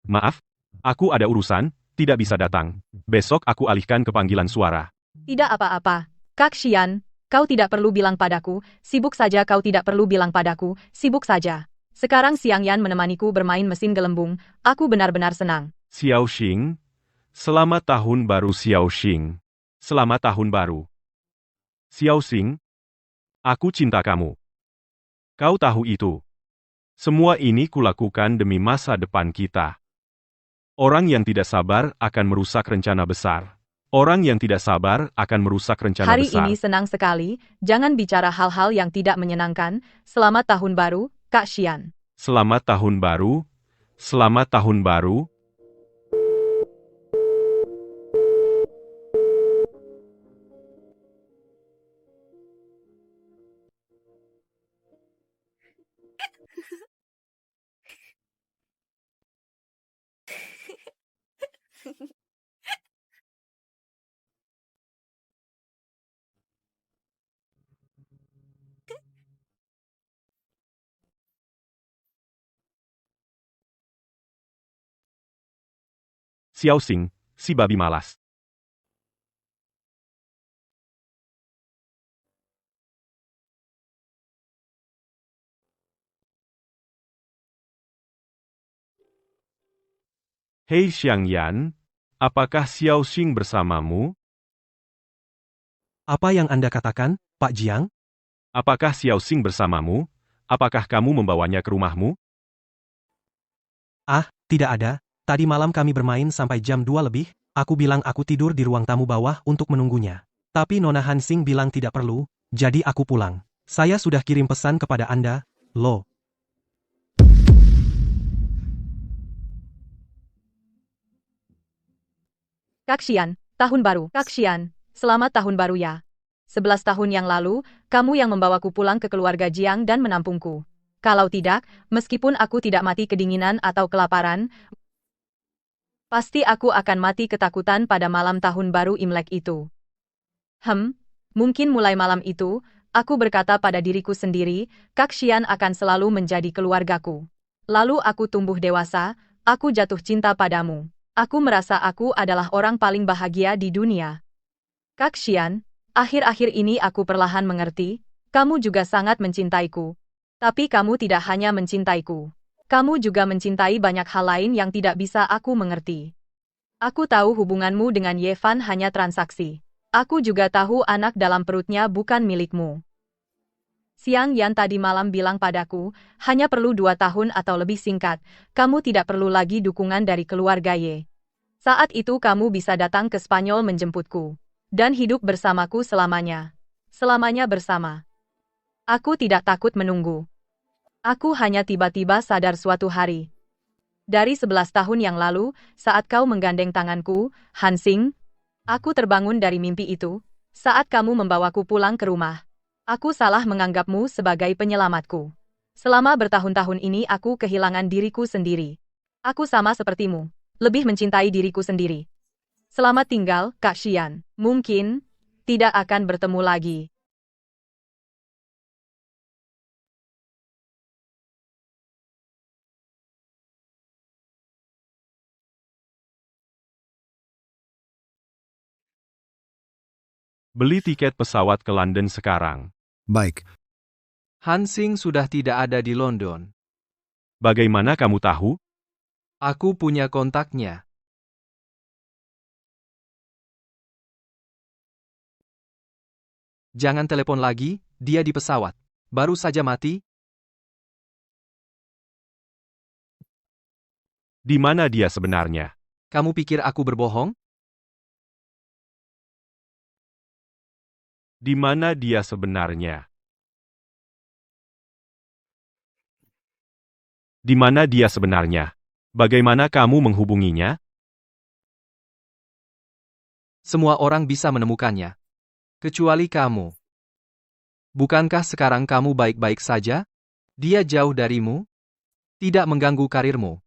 Maaf, aku ada urusan, tidak bisa datang. Besok aku alihkan ke panggilan suara. Tidak apa-apa. Kak Xian, kau tidak perlu bilang padaku, sibuk saja. Kau tidak perlu bilang padaku, sibuk saja. Sekarang Xiang Yan menemaniku bermain mesin gelembung, aku benar-benar senang. Xiao Xing, selamat tahun baru Xiao Xing. Selamat tahun baru. Xiao Xing, aku cinta kamu. Kau tahu itu. Semua ini kulakukan demi masa depan kita. Orang yang tidak sabar akan merusak rencana besar. Orang yang tidak sabar akan merusak rencana Hari besar. ini senang sekali, jangan bicara hal-hal yang tidak menyenangkan. Selamat tahun baru, Kak Xian. Selamat tahun baru. Selamat tahun baru. Xiao Xing, si babi malas. Hei Xiang Yan, apakah Xiao Xing bersamamu? Apa yang Anda katakan, Pak Jiang? Apakah Xiao Xing bersamamu? Apakah kamu membawanya ke rumahmu? Ah, tidak ada. Tadi malam kami bermain sampai jam 2 lebih, aku bilang aku tidur di ruang tamu bawah untuk menunggunya. Tapi Nona Hansing bilang tidak perlu, jadi aku pulang. Saya sudah kirim pesan kepada Anda, Lo. Kak Xian, tahun baru. Kak Xian, selamat tahun baru ya. 11 tahun yang lalu, kamu yang membawaku pulang ke keluarga Jiang dan menampungku. Kalau tidak, meskipun aku tidak mati kedinginan atau kelaparan, pasti aku akan mati ketakutan pada malam tahun baru Imlek itu. Mungkin mulai malam itu, aku berkata pada diriku sendiri, Kak Xian akan selalu menjadi keluargaku. Lalu aku tumbuh dewasa, aku jatuh cinta padamu. Aku merasa aku adalah orang paling bahagia di dunia. Kak Xian, akhir-akhir ini aku perlahan mengerti, kamu juga sangat mencintaiku. Tapi kamu tidak hanya mencintaiku. Kamu juga mencintai banyak hal lain yang tidak bisa aku mengerti. Aku tahu hubunganmu dengan Yevan hanya transaksi. Aku juga tahu anak dalam perutnya bukan milikmu. Xiang Yan tadi malam bilang padaku, hanya perlu 2 tahun atau lebih singkat, kamu tidak perlu lagi dukungan dari keluarga Ye. Saat itu kamu bisa datang ke Spanyol menjemputku. Dan hidup bersamaku selamanya. Selamanya bersama. Aku tidak takut menunggu. Aku hanya tiba-tiba sadar suatu hari. Dari 11 tahun yang lalu, saat kau menggandeng tanganku, Hansing, aku terbangun dari mimpi itu, saat kamu membawaku pulang ke rumah. Aku salah menganggapmu sebagai penyelamatku. Selama bertahun-tahun ini aku kehilangan diriku sendiri. Aku sama sepertimu, lebih mencintai diriku sendiri. Selamat tinggal, Kak Xian. Mungkin tidak akan bertemu lagi. Beli tiket pesawat ke London sekarang. Baik, Hansing sudah tidak ada di London. Bagaimana kamu tahu? Aku punya kontaknya. Jangan telepon lagi, dia di pesawat. Baru saja mati. Di mana dia sebenarnya? Kamu pikir aku berbohong? Di mana dia sebenarnya? Di mana dia sebenarnya? Bagaimana kamu menghubunginya? Semua orang bisa menemukannya. Kecuali kamu. Bukankah sekarang kamu baik-baik saja? Dia jauh darimu? Tidak mengganggu karirmu.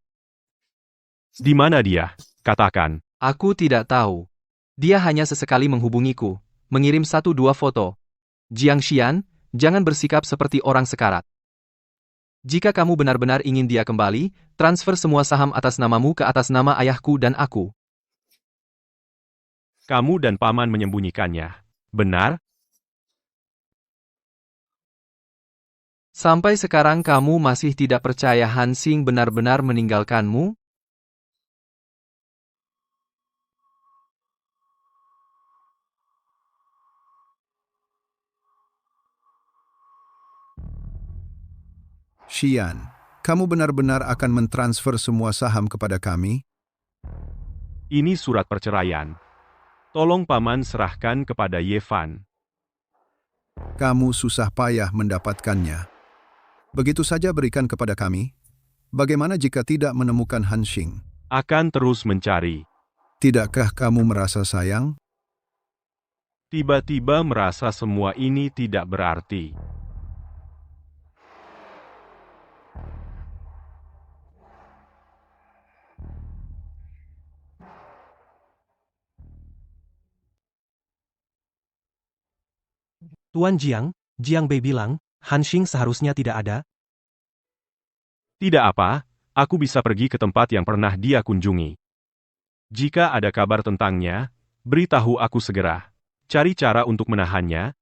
Di mana dia? Katakan. Aku tidak tahu. Dia hanya sesekali menghubungiku, mengirim 1-2 foto. Jiang Xian, jangan bersikap seperti orang sekarat. Jika kamu benar-benar ingin dia kembali, transfer semua saham atas namamu ke atas nama ayahku dan aku. Kamu dan paman menyembunyikannya. Benar? Sampai sekarang kamu masih tidak percaya Han Xing benar-benar meninggalkanmu? Xian, kamu benar-benar akan mentransfer semua saham kepada kami? Ini surat perceraian. Tolong paman serahkan kepada Ye Fan. Kamu susah payah mendapatkannya. Begitu saja berikan kepada kami. Bagaimana jika tidak menemukan Han Xing? Akan terus mencari. Tidakkah kamu merasa sayang? Tiba-tiba merasa semua ini tidak berarti. Tuan Jiang, Jiang Bei bilang, Han Xing seharusnya tidak ada. Tidak apa, aku bisa pergi ke tempat yang pernah dia kunjungi. Jika ada kabar tentangnya, beritahu aku segera. Cari cara untuk menahannya,